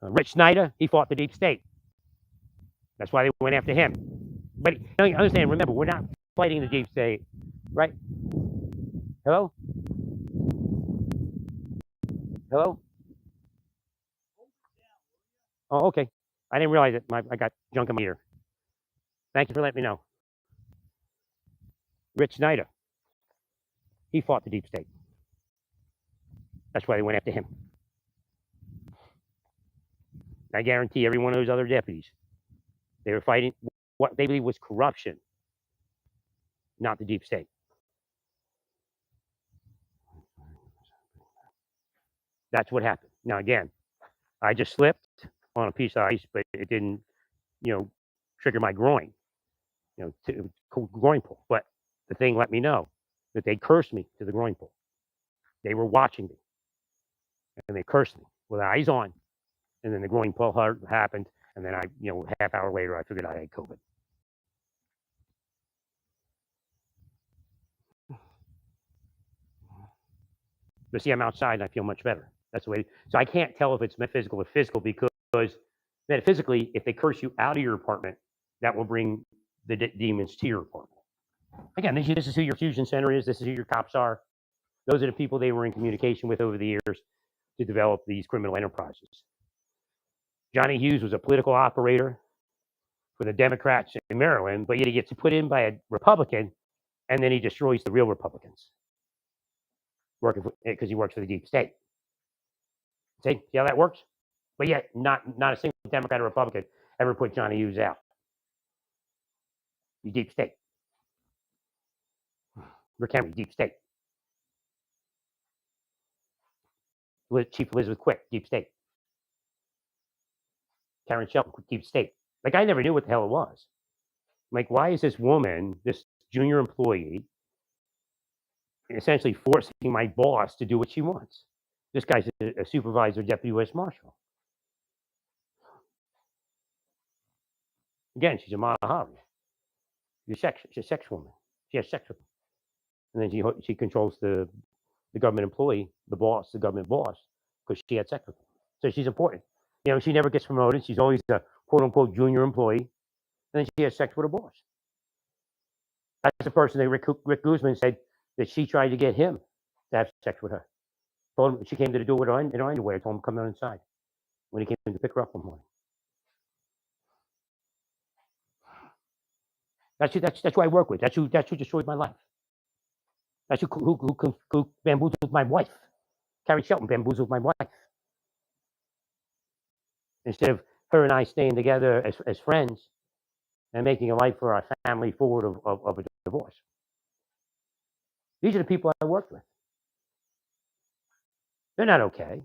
Rich Snyder, he fought the deep state. That's why they went after him. But you understand? Remember, we're not fighting the deep state, right? Hello. Hello. Oh, okay. I didn't realize it. I got junk in my ear. Thank you for letting me know. Rich Snyder, he fought the deep state. That's why they went after him. I guarantee every one of those other deputies, they were fighting what they believe was corruption, not the deep state. That's what happened. Now, again, I just slipped on a piece of ice, but it didn't, trigger my groin, to groin pull. But the thing let me know that they cursed me to the groin pull. They were watching me, and they cursed me with eyes on. And then the groin pull happened, and then half hour later, I figured I had COVID. But see, I'm outside and I feel much better. That's the way. So I can't tell if it's metaphysical or physical because metaphysically, if they curse you out of your apartment, that will bring the demons to your apartment. Again, this is who your fusion center is. This is who your cops are. Those are the people they were in communication with over the years to develop these criminal enterprises. Johnny Hughes was a political operator for the Democrats in Maryland, but yet he gets put in by a Republican, and then he destroys the real Republicans, working because he works for the deep state. See how that works? But yet, not a single Democrat or Republican ever put Johnny Hughes out. You deep state. Rick Henry, deep state. Chief Elizabeth Quick, deep state. Karen Shelton, deep state. Like, I never knew what the hell it was. Like, why is this woman, this junior employee, essentially forcing my boss to do what she wants? This guy's a supervisor, deputy U.S. Marshal. Again, she's a Mahari. She's a sex woman. She has sex with him. And then she controls the government employee, the boss, the government boss, because she had sex with him. So she's important. She never gets promoted. She's always a quote-unquote junior employee. And then she has sex with her boss. That's the person that Rick Guzman said that she tried to get him to have sex with her. Told him she came to the door with her in her underwear. Told him to come on inside when he came to pick her up one morning. That's who I work with. That's who destroyed my life. That's who bamboozled my wife. Carrie Shelton bamboozled my wife. Instead of her and I staying together as friends and making a life for our family forward of a divorce. These are the people I worked with. They're not okay.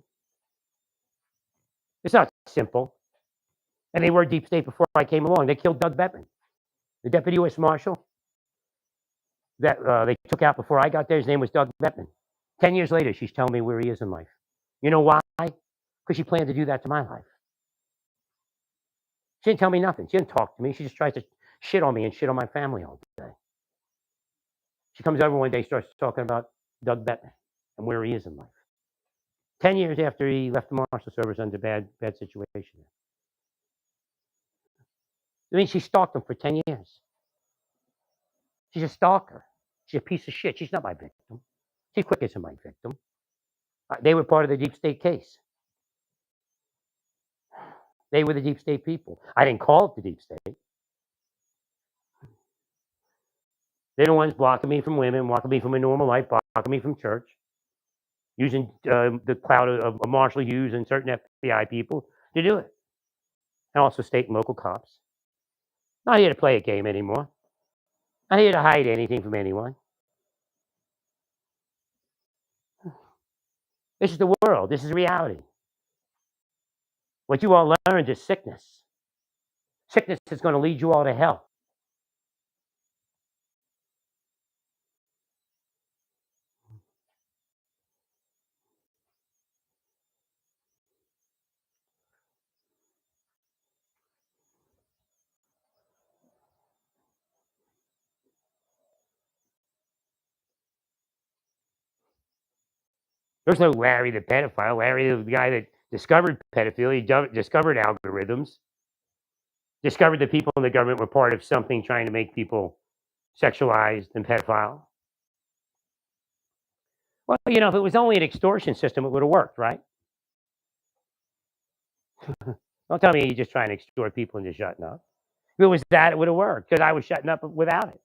It's not simple. And they were deep state before I came along. They killed Doug Bettman, the deputy U.S. Marshal that they took out before I got there. His name was Doug Bettman. 10 years later, she's telling me where he is in life. You know why? Because she planned to do that to my life. She didn't tell me nothing. She didn't talk to me. She just tries to shit on me and shit on my family all day. She comes over one day, starts talking about Doug Bettman and where he is in life. 10 years after he left the Marshal Service under bad situation. I mean, she stalked him for 10 years. She's a stalker. She's a piece of shit. She's not my victim. Chief Quick isn't my victim. They were part of the deep state case. They were the deep state people. I didn't call it the deep state. They're the ones blocking me from women, blocking me from a normal life, blocking me from church, using the clout of Marshall Hughes and certain FBI people to do it. And also state and local cops. Not here to play a game anymore. Not here to hide anything from anyone. This is the world. This is reality. What you all learned is sickness. Sickness is going to lead you all to hell. There's no Larry the pedophile. Larry the guy that discovered pedophilia, discovered algorithms, discovered that people in the government were part of something trying to make people sexualized and pedophile. Well, if it was only an extortion system, it would have worked, right? Don't tell me you're just trying to extort people into shutting up. If it was that, it would have worked because I was shutting up without it.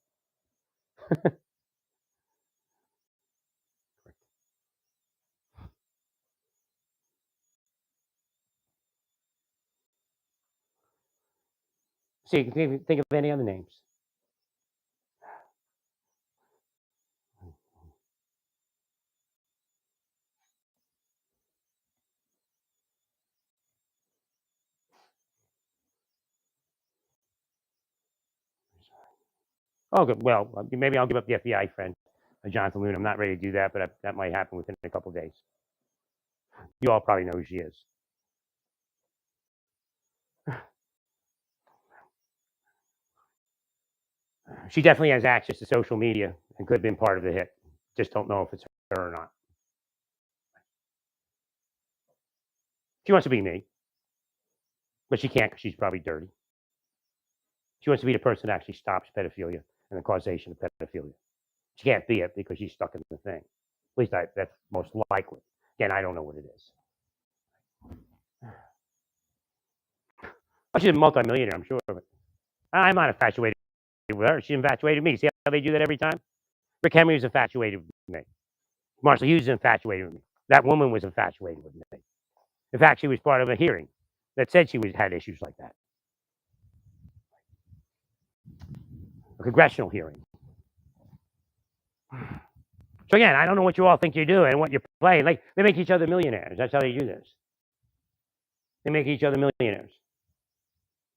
See, you can think of any other names. Oh, good. Well, maybe I'll give up the FBI friend, Jonathan Loon. I'm not ready to do that, but that might happen within a couple of days. You all probably know who she is. She definitely has access to social media and could have been part of the hit. Just don't know if it's her or not. She wants to be me, but she can't because she's probably dirty. She wants to be the person that actually stops pedophilia and the causation of pedophilia. She can't be it because she's stuck in the thing. At least that's most likely. Again, I don't know what it is. Oh, she's a multimillionaire, I'm sure of it. I'm not infatuated with her. She infatuated me. See how they do that every time? Rick Henry was infatuated with me. Marshall Hughes was infatuated with me. That woman was infatuated with me. In fact, she was part of a hearing that said she had issues like that. A congressional hearing. So again, I don't know what you all think you're doing and what you're playing. Like, they make each other millionaires. That's how they do this. They make each other millionaires.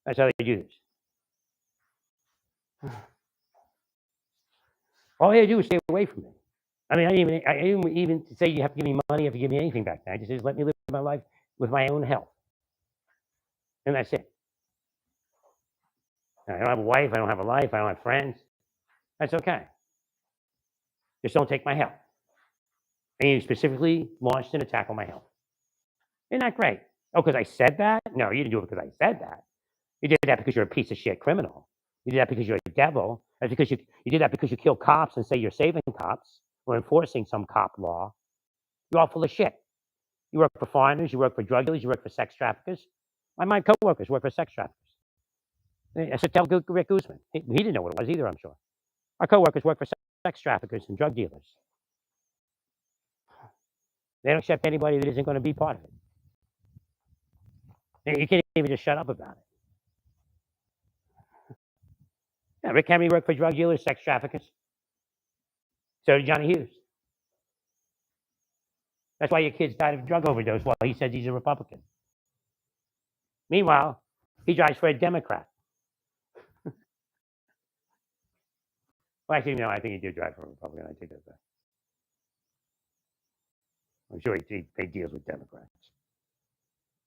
That's how they do this. All you do is stay away from me. I mean, I didn't even say you have to give me money, you have to give me anything back then. I just said, let me live my life with my own health. And that's it. I don't have a wife, I don't have a life, I don't have friends. That's okay. Just don't take my health. And you specifically launched an attack on my health. Isn't that great? Oh, because I said that? No, you didn't do it because I said that. You did that because you're a piece of shit criminal. You did that because you're a devil. That's because you did that because you kill cops and say you're saving cops or enforcing some cop law. You're all full of shit. You work for foreigners, you work for drug dealers, you work for sex traffickers. My coworkers work for sex traffickers. I said, tell Rick Guzman. He didn't know what it was either, I'm sure. Our coworkers work for sex traffickers and drug dealers. They don't accept anybody that isn't going to be part of it. You can't even just shut up about it. Yeah, Rick Henry worked for drug dealers, sex traffickers. So did Johnny Hughes. That's why your kids died of drug overdose while he says he's a Republican. Meanwhile, he drives for a Democrat. Well, actually, no, I think he did drive for a Republican. I take that back. I'm sure he deals with Democrats.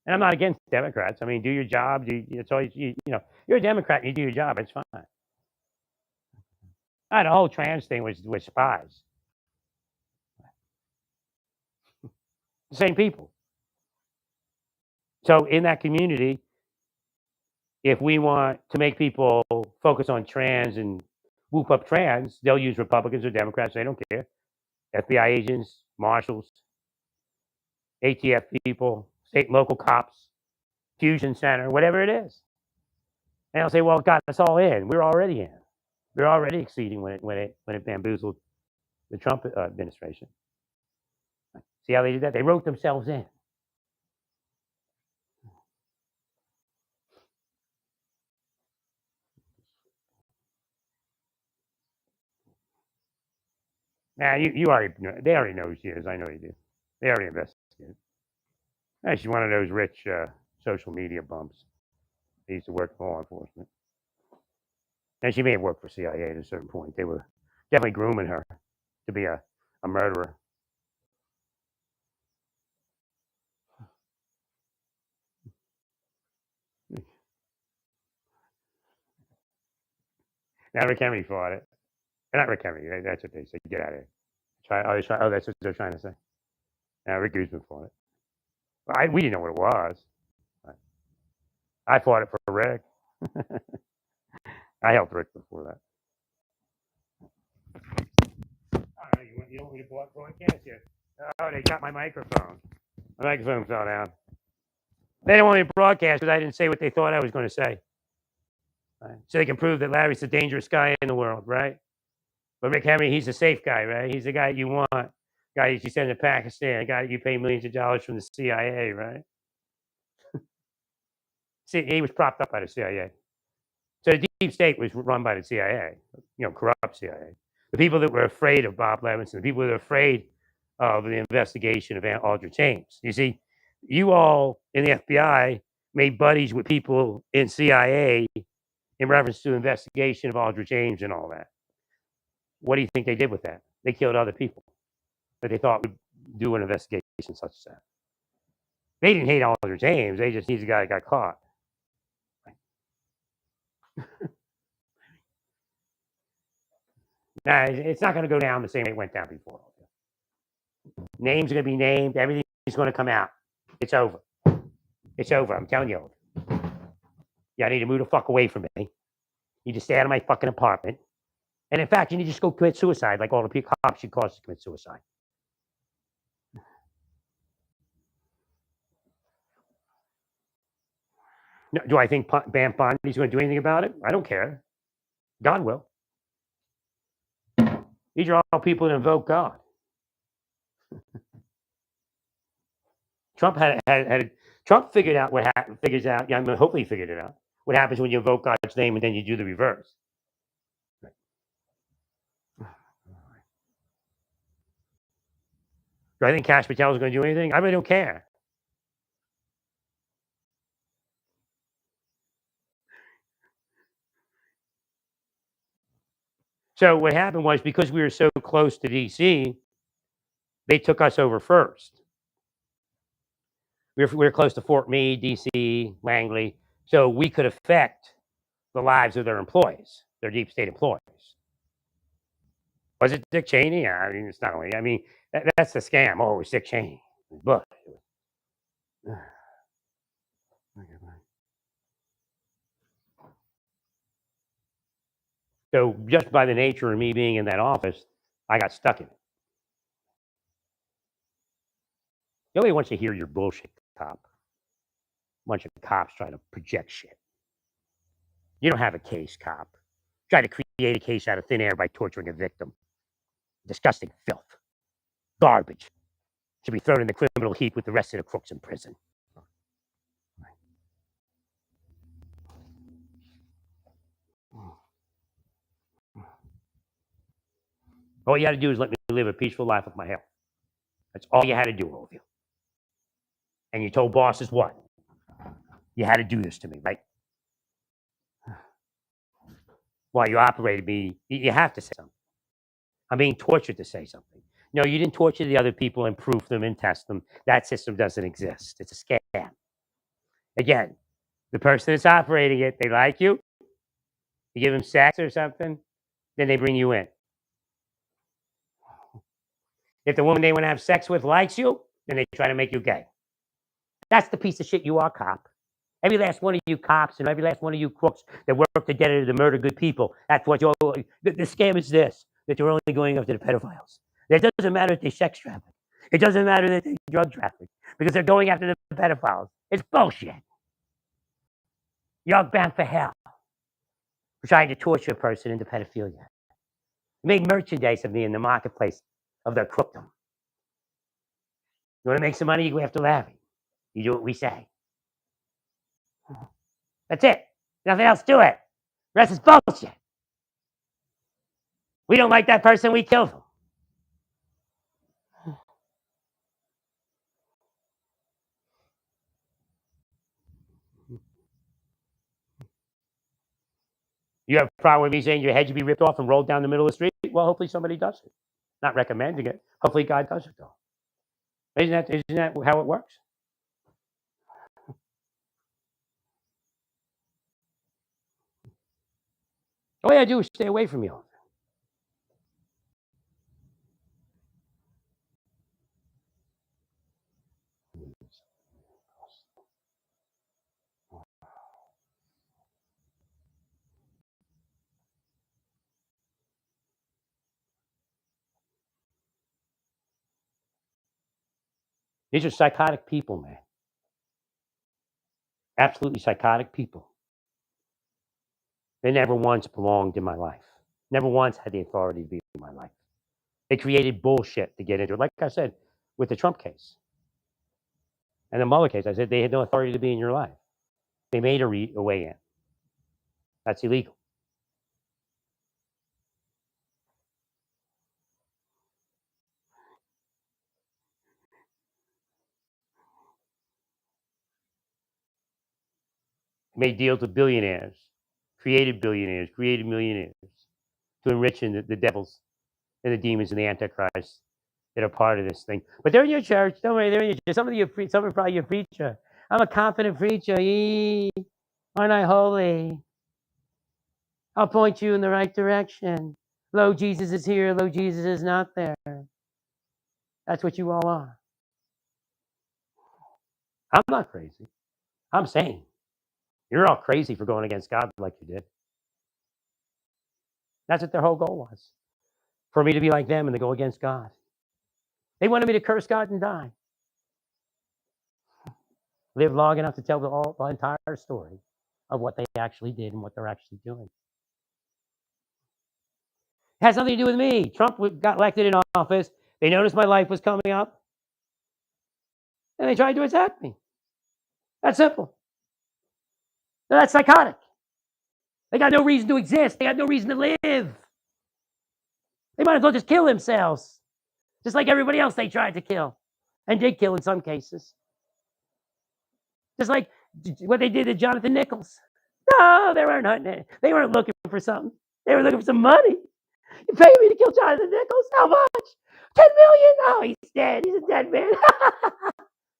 And I'm not against Democrats. I mean, do your job. It's always, you're a Democrat and you do your job. It's fine. The whole trans thing was spies. The same people. So in that community, if we want to make people focus on trans and whoop up trans, they'll use Republicans or Democrats. They don't care. FBI agents, marshals, ATF people, state and local cops, Fusion Center, whatever it is. And they'll say, well, God, that's all in. We're already in. We're already exceeding when it bamboozled the Trump administration. See how they did that? They wrote themselves in. Now, you already know. They already know who she is. I know you do. They already investigated. She's one of those rich social media bumps. They used to work for law enforcement. And she may have worked for CIA at a certain point. They were definitely grooming her to be a murderer. Now Rick Henry fought it. Not Rick Henry. That's what they say. Get out of here. That's what they're trying to say. Now Rick Guzman fought it. Well, we didn't know what it was. I fought it for Rick. I helped Rick before that. You don't want me to broadcast yet? Oh, they got my microphone. My microphone fell down. They didn't want me to broadcast because I didn't say what they thought I was going to say. Right? So they can prove that Larry's the dangerous guy in the world, right? But Rick Henry, he's a safe guy, right? He's the guy you want. Guy you send to Pakistan. Guy you pay millions of dollars from the CIA, right? See, he was propped up by the CIA. So the deep state was run by the CIA, corrupt CIA. The people that were afraid of Bob Levinson, the people that were afraid of the investigation of Aldrich Ames. You see, you all in the FBI made buddies with people in CIA in reference to the investigation of Aldrich Ames and all that. What do you think they did with that? They killed other people that they thought would do an investigation such as that. They didn't hate Oliver James. They just he's the guy that got caught. Nah, it's not going to go down the same way it went down before. Names are going to be named. Everything's going to come out. It's over. It's over. I'm telling you. Yeah, I need to move the fuck away from me. You just stay out of my fucking apartment. And in fact, you need to just go commit suicide like all the cops you caused to commit suicide. No, do I think Bam Fondy's going to do anything about it? I don't care. God will. These are all people that invoke God. Trump Trump figured out what figures out. Yeah, I mean, hopefully he figured it out. What happens when you invoke God's name and then you do the reverse? Do I think Kash Patel is going to do anything? I really don't care. So what happened was because we were so close to DC, they took us over first. We were close to Fort Meade, DC, Langley, so we could affect the lives of their employees, their deep state employees. Was it Dick Cheney? I mean, it's not only. I mean, that's the scam. Oh, it was Dick Cheney, but. So just by the nature of me being in that office, I got stuck in it. Nobody wants to hear your bullshit, cop. A bunch of cops trying to project shit. You don't have a case, cop. Try to create a case out of thin air by torturing a victim. Disgusting filth. Garbage. Should be thrown in the criminal heap with the rest of the crooks in prison. All you had to do is let me live a peaceful life with my health. That's all you had to do, all of you. And you told bosses what? You had to do this to me, right? While you operated me, you have to say something. I'm being tortured to say something. No, you didn't torture the other people and proof them and test them. That system doesn't exist. It's a scam. Again, the person that's operating it, they like you. You give them sex or something, then they bring you in. If the woman they want to have sex with likes you, then they try to make you gay. That's the piece of shit you are, cop. Every last one of you cops and every last one of you crooks that work together to murder good people, that's what you're. The scam is this, that you're only going after the pedophiles. It doesn't matter if they sex traffic. It doesn't matter that they drug traffic because they're going after the pedophiles. It's bullshit. You're bound for hell for trying to torture a person into pedophilia. You make merchandise of me in the marketplace of their crookdom. You want to make some money, you go after Larry. You do what we say. That's it. Nothing else to it. The rest is bullshit. We don't like that person, we kill them. You have a problem with me saying your head should be ripped off and rolled down the middle of the street? Well, hopefully somebody does it. Not recommending it. Hopefully God does it though. Isn't that how it works? All you gotta do is stay away from you. These are psychotic people, man. Absolutely psychotic people. They never once belonged in my life. Never once had the authority to be in my life. They created bullshit to get into it. Like I said, with the Trump case and the Mueller case, I said they had no authority to be in your life. They made a way in. That's illegal. Made deals with billionaires, created millionaires to enrich the devils and the demons and the Antichrist that are part of this thing. But they're in your church. Don't worry, they're in your church. Some are probably your preacher. I'm a confident preacher. Aren't I holy? I'll point you in the right direction. Lo, Jesus is here. Lo, Jesus is not there. That's what you all are. I'm not crazy. I'm sane. You're all crazy for going against God like you did. That's what their whole goal was. For me to be like them and to go against God. They wanted me to curse God and die. Live long enough to tell the entire story of what they actually did and what they're actually doing. It has nothing to do with me. Trump got elected in office. They noticed my life was coming up. And they tried to attack me. That's simple. They're that psychotic. They got no reason to exist. They got no reason to live. They might as well just kill themselves. Just like everybody else they tried to kill. And did kill in some cases. Just like what they did to Jonathan Nichols. No, they weren't hunting it. They weren't looking for something. They were looking for some money. You pay me to kill Jonathan Nichols? How much? 10 million? Oh, he's dead. He's a dead man.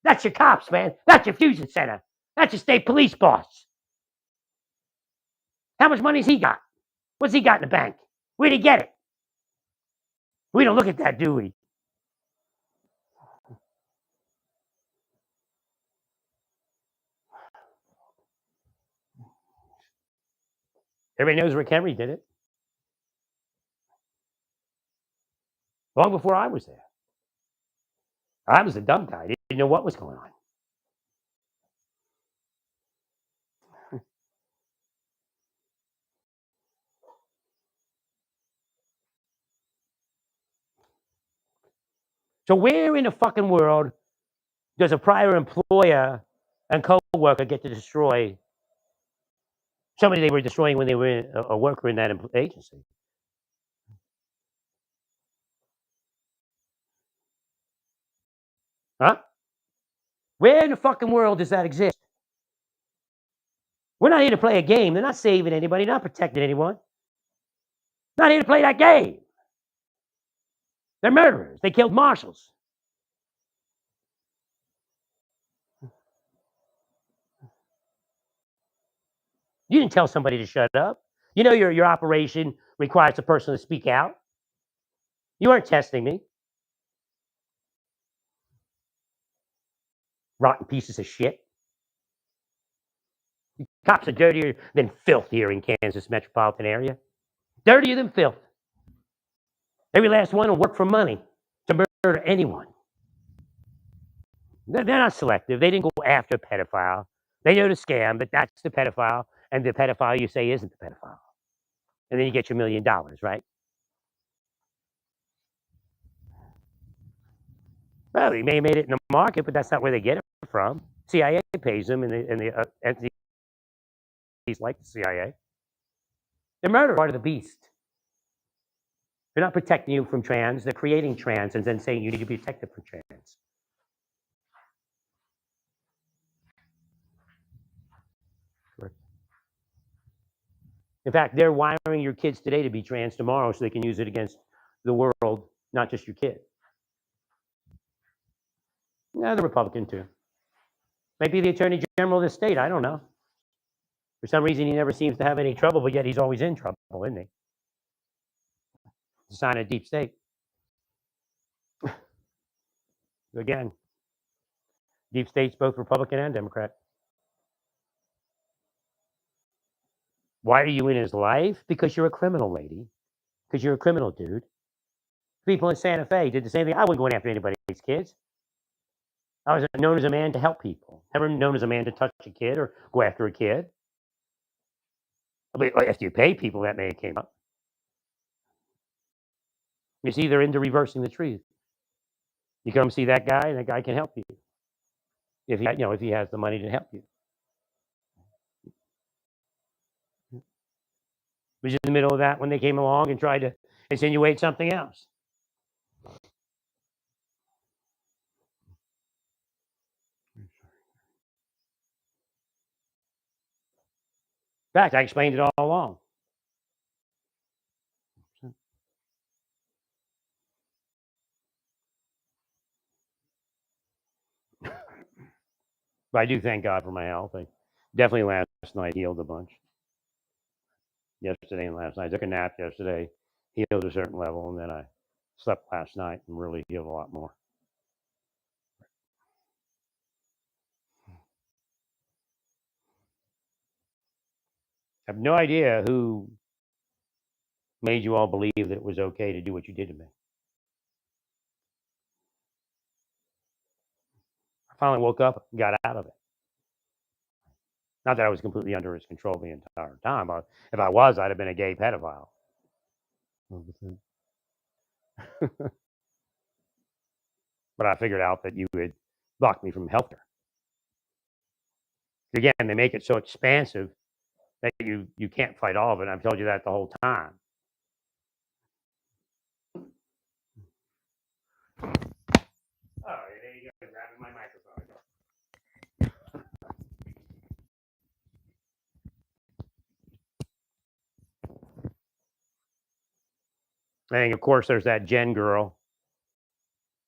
That's your cops, man. That's your fusion center. That's your state police boss. How much money's he got? What's he got in the bank? Where'd he get it? We don't look at that, do we? Everybody knows Rick Henry did it. Long before I was there. I was a dumb guy. I didn't know what was going on. So where in the fucking world does a prior employer and co-worker get to destroy somebody they were destroying when they were a worker in that agency? Huh? Where in the fucking world does that exist? We're not here to play a game. They're not saving anybody, not protecting anyone. Not here to play that game. They're murderers. They killed marshals. You didn't tell somebody to shut up. You know your operation requires a person to speak out. You aren't testing me. Rotten pieces of shit. Cops are dirtier than filth here in Kansas metropolitan area. Dirtier than filth. Every last one will work for money to murder anyone. They're not selective. They didn't go after a pedophile. They know the scam, but that's the pedophile, and the pedophile you say isn't the pedophile. And then you get your $1 million, right? Well, he may have made it in the market, but that's not where they get it from. CIA pays them, and the entities like the CIA. They're murder part of the beast. They're not protecting you from trans. They're creating trans and then saying you need to be protected from trans. In fact, they're wiring your kids today to be trans tomorrow so they can use it against the world, not just your kid. Yeah, the Republican too. Maybe the Attorney General of the state. I don't know. For some reason, he never seems to have any trouble, but yet he's always in trouble, isn't he? It's a sign of deep state. Again, deep state's both Republican and Democrat. Why are you in his life? Because you're a criminal, lady. Because you're a criminal, dude. People in Santa Fe did the same thing. I wasn't going after anybody's kids. I was known as a man to help people. Never known as a man to touch a kid or go after a kid. But if you pay people, that may have came up. You see, they're into reversing the truth. You come see that guy, and that guy can help you if he has the money to help you. Was in the middle of that when they came along and tried to insinuate something else. In fact, I explained it all along. But I do thank God for my health. I definitely last night healed a bunch. Yesterday and last night. I took a nap yesterday, healed a certain level, and then I slept last night and really healed a lot more. I have no idea who made you all believe that it was okay to do what you did to me. I finally woke up and got out of it. Not that I was completely under his control the entire time. If I was, I'd have been a gay pedophile. But I figured out that you had blocked me from healthcare. Again, they make it so expansive that you can't fight all of it. I've told you that the whole time. Oh, there you go, grabbing my microphone. And of course, there's that Jen girl.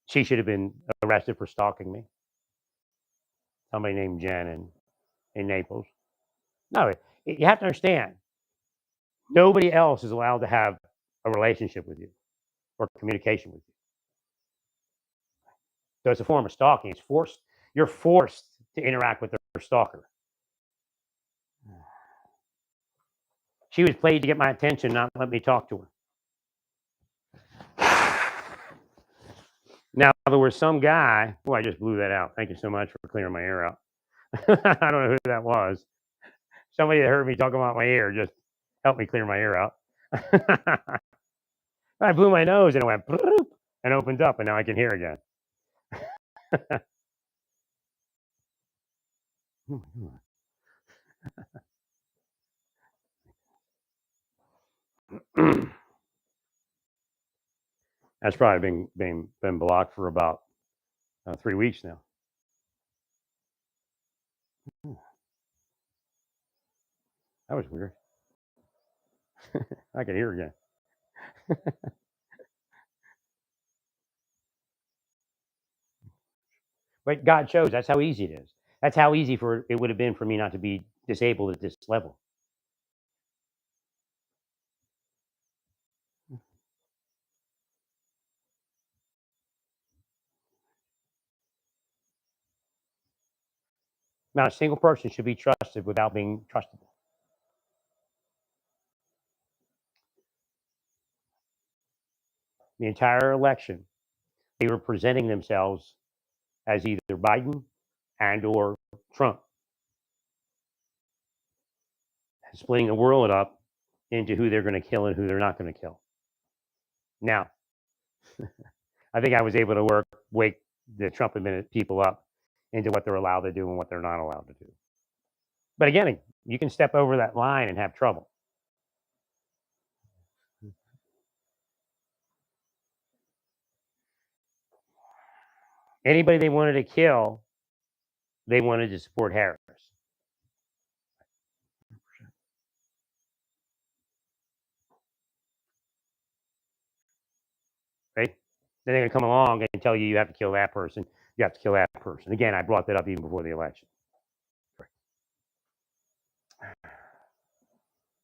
She should have been arrested for stalking me. Somebody named Jen in Naples. No, you have to understand. Nobody else is allowed to have a relationship with you or communication with you. So it's a form of stalking. It's forced. You're forced to interact with their stalker. She was played to get my attention, not let me talk to her. Now there was some guy. Oh, I just blew that out. Thank you so much for clearing my ear out. I don't know who that was. Somebody that heard me talking about my ear just helped me clear my ear out. I blew my nose and it went and opened up, and now I can hear again. That's probably been blocked for about 3 weeks now. That was weird. I can hear again. But God shows that's how easy it is. That's how easy for it would have been for me not to be disabled at this level. Not a single person should be trusted without being trustable. The entire election, they were presenting themselves as either Biden and or Trump, splitting the world up into who they're going to kill and who they're not going to kill. Now, I think I was able to wake the Trump people up into what they're allowed to do and what they're not allowed to do. But again, you can step over that line and have trouble. Anybody they wanted to kill, they wanted to support Harris. Right? Then they're going to come along and tell you you have to kill that person. You have to kill that person. Again, I brought that up even before the election.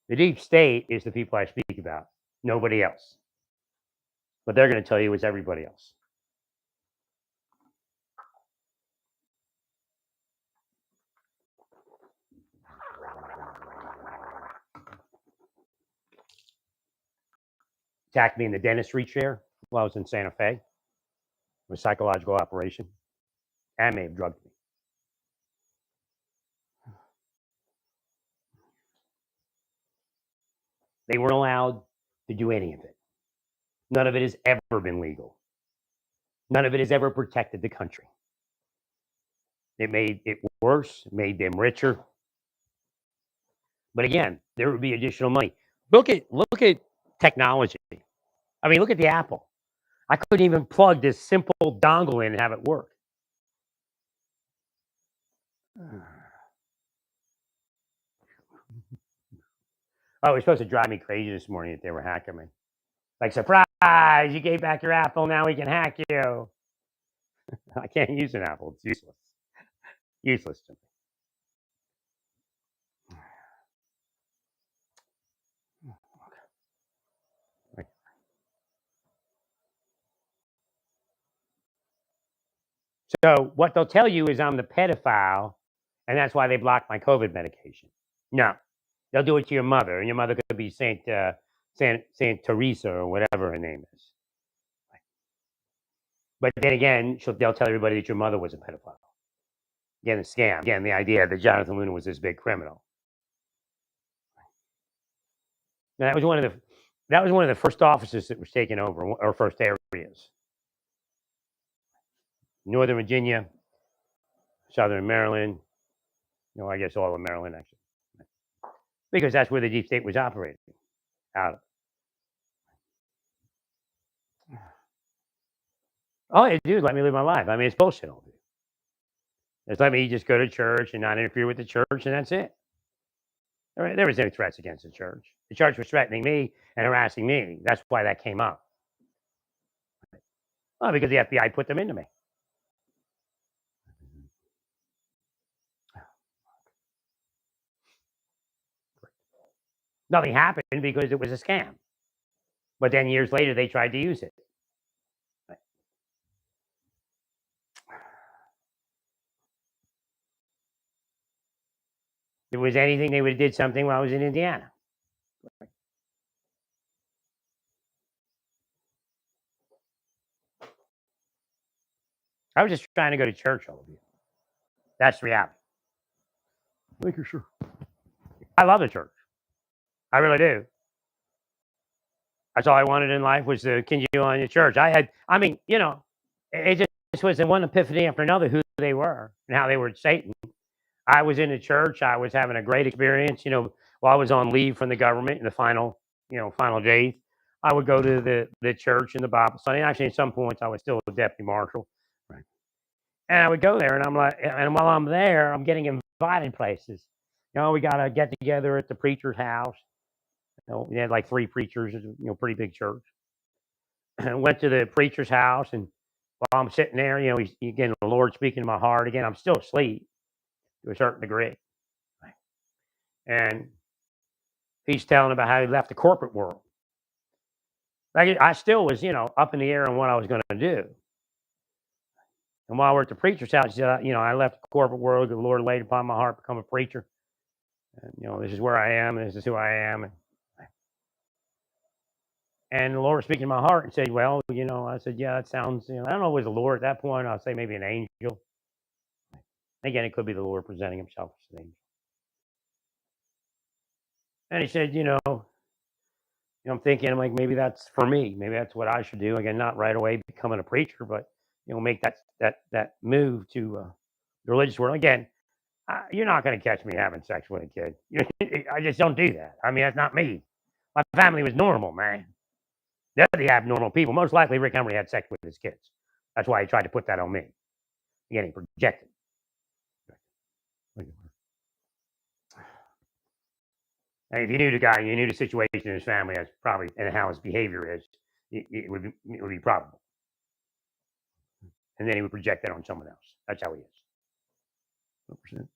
The deep state is the people I speak about, nobody else. But they're going to tell you it's everybody else. Attacked me in the dentistry chair while I was in Santa Fe. A psychological operation, and may have drugged me. They weren't allowed to do any of it. None of it has ever been legal. None of it has ever protected the country. It made it worse, made them richer. But again, there would be additional money. Look at technology. I mean, look at the Apple. I couldn't even plug this simple dongle in and have it work. Oh, it was supposed to drive me crazy this morning that they were hacking me. Like, surprise, you gave back your Apple, now we can hack you. I can't use an Apple, it's useless. Useless to me. So what they'll tell you is I'm the pedophile, and that's why they blocked my COVID medication. No, they'll do it to your mother, and your mother could be Saint Teresa or whatever her name is. But then again, they'll tell everybody that your mother was a pedophile. Again, a scam. Again, the idea that Jonathan Luna was this big criminal. And that was one of the first offices that was taken over, or first areas. Northern Virginia, Southern Maryland. I guess all of Maryland actually, because that's where the deep state was operating out of. Oh, dude, let me live my life. I mean, it's bullshit. All Just let me just go to church and not interfere with the church, and that's it. There was no threats against the church. The church was threatening me and harassing me. That's why that came up. Well, because the FBI put them into me. Nothing happened because it was a scam. But then years later, they tried to use it. If it was anything, they would have did something while I was in Indiana. I was just trying to go to church, all of you. That's the reality. Thank you, sure. I love the church. I really do. That's all I wanted in life was to continue on the church. It just was one epiphany after another who they were and how they were Satan. I was in the church. I was having a great experience. While I was on leave from the government in the final days, I would go to the church and the Bible study. Actually, at some points, I was still a deputy marshal. Right. And I would go there, and I'm like, and while I'm there, I'm getting invited places. We got to get together at the preacher's house. We had like 3 preachers, pretty big church. And went to the preacher's house, and while I'm sitting there, he's again the Lord speaking to my heart. Again, I'm still asleep to a certain degree, and he's telling about how he left the corporate world. Like I still was, up in the air on what I was going to do. And while we're at the preacher's house, he said, I left the corporate world. The Lord laid upon my heart to become a preacher. And, this is where I am. And this is who I am. And the Lord was speaking to my heart and said, well, I said, yeah, that sounds, I don't know if it was the Lord at that point. I'll say maybe an angel. Again, it could be the Lord presenting himself as an angel. And he said, I'm thinking, I'm like, maybe that's for me. Maybe that's what I should do. Again, not right away becoming a preacher, but, make that move to the religious world. Again, you're not going to catch me having sex with a kid. I just don't do that. I mean, that's not me. My family was normal, man. They're the abnormal people. Most likely, Rick Emery had sex with his kids. That's why he tried to put that on me. Again, he projected. And if you knew the guy, you knew the situation in his family, that's probably, and how his behavior is, it would be probable. And then he would project that on someone else. That's how he is. 100%.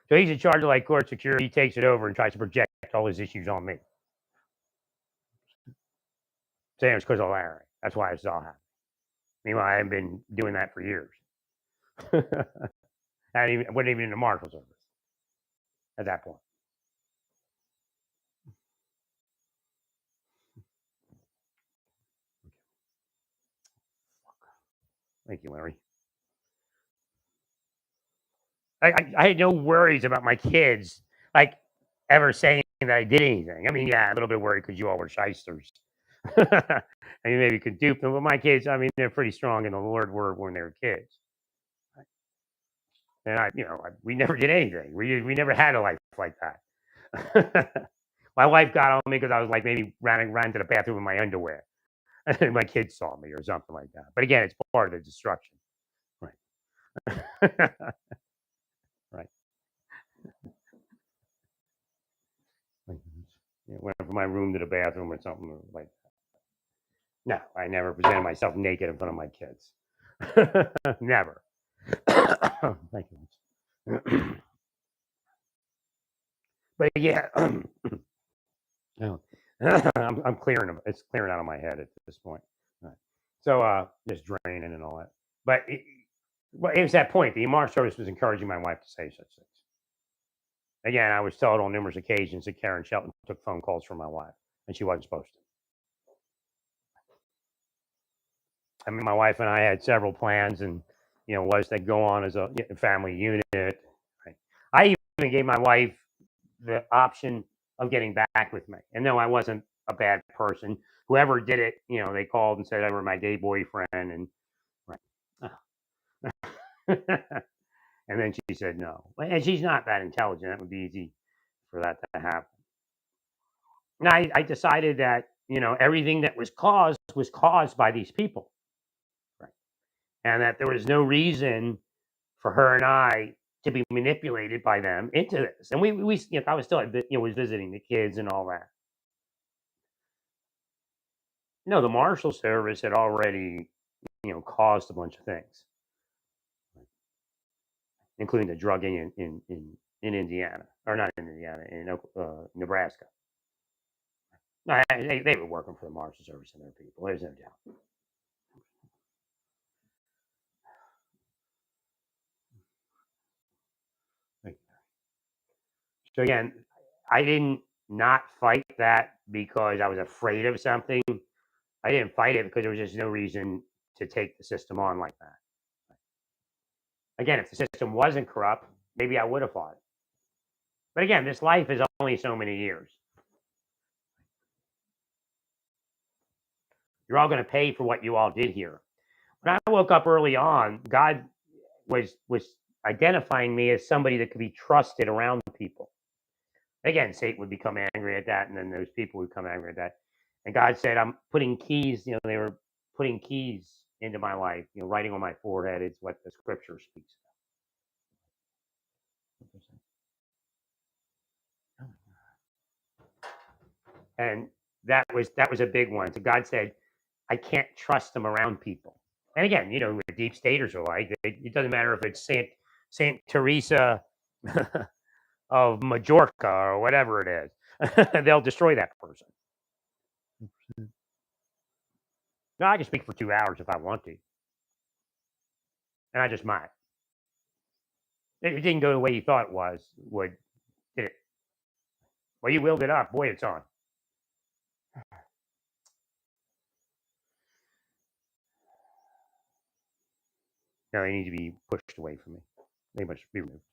So he's in charge of like court security. He takes it over and tries to project all his issues on me. Saying it's because of Larry. That's why it's all happening. Meanwhile, I haven't been doing that for years. I wasn't even in the Marshal Service at that point. Thank you, Larry. I had no worries about my kids, like, ever saying that I did anything. I mean, yeah, a little bit worried because you all were shysters. And you maybe could dupe them, but my kids, I mean, they're pretty strong in the Lord word when they were kids. And we never did anything. We never had a life like that. My wife got on me because I was like maybe ran to the bathroom in my underwear. And my kids saw me or something like that. But again, it's part of the destruction. Right. Right. Went from my room to the bathroom or something like that. No, I never presented myself naked in front of my kids. Never. Thank you. But yeah, no. I'm clearing them. It's clearing out of my head at this point. Right. So just draining and all that. But well, it was that point. The EMR service was encouraging my wife to say such things. Again, I was told on numerous occasions that Karen Shelton took phone calls from my wife, and she wasn't supposed to. I mean, my wife and I had several plans, and was to go on as a family unit. Right? I even gave my wife the option of getting back with me, and no, I wasn't a bad person. Whoever did it, they called and said they were my gay boyfriend, and right. And then she said no, and she's not that intelligent. It would be easy for that to happen. And I decided that everything that was caused by these people, right? And that there was no reason for her and I to be manipulated by them into this. And we I was still was visiting the kids and all that. No, the Marshal Service had already caused a bunch of things, including the drugging in Indiana, or not in Indiana, in Nebraska. No, they were working for the Marshal Service and their people. There's no doubt. So again, I didn't not fight that because I was afraid of something. I didn't fight it because there was just no reason to take the system on like that. Again, if the system wasn't corrupt, maybe I would have fought it. But again, this life is only so many years. You're all going to pay for what you all did here. When I woke up early on, God was identifying me as somebody that could be trusted around people. Again, Satan would become angry at that, and then those people would become angry at that. And God said, I'm putting keys, they were putting keys into my life, writing on my forehead. It's what the scripture speaks about. And that was a big one. So God said, I can't trust them around people. And again, the deep staters are like, it doesn't matter if it's Saint Teresa of Majorca or whatever it is. They'll destroy that person. No, I can speak for 2 hours if I want to. And I just might. If it didn't go the way you thought it was, did it? Well, you willed it up. Boy, it's on. No, they need to be pushed away from me. They must be removed.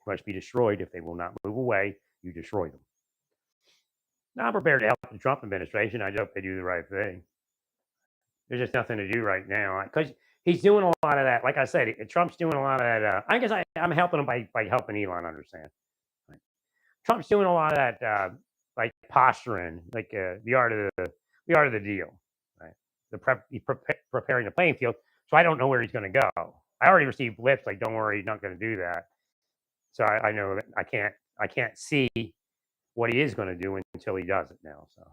Must be destroyed. If they will not move away, you destroy them. Now, I'm prepared to help the Trump administration. I hope they do the right thing. There's just nothing to do right now because he's doing a lot of that. Like I said, Trump's doing a lot of that. I guess I'm helping him by helping Elon understand. Right? Trump's doing a lot of that, like posturing, like the art of the deal. Right? Preparing the playing field. So I don't know where he's going to go. I already received blips like, "Don't worry, he's not going to do that." So I know that I can't see what he is going to do until he does it now. So.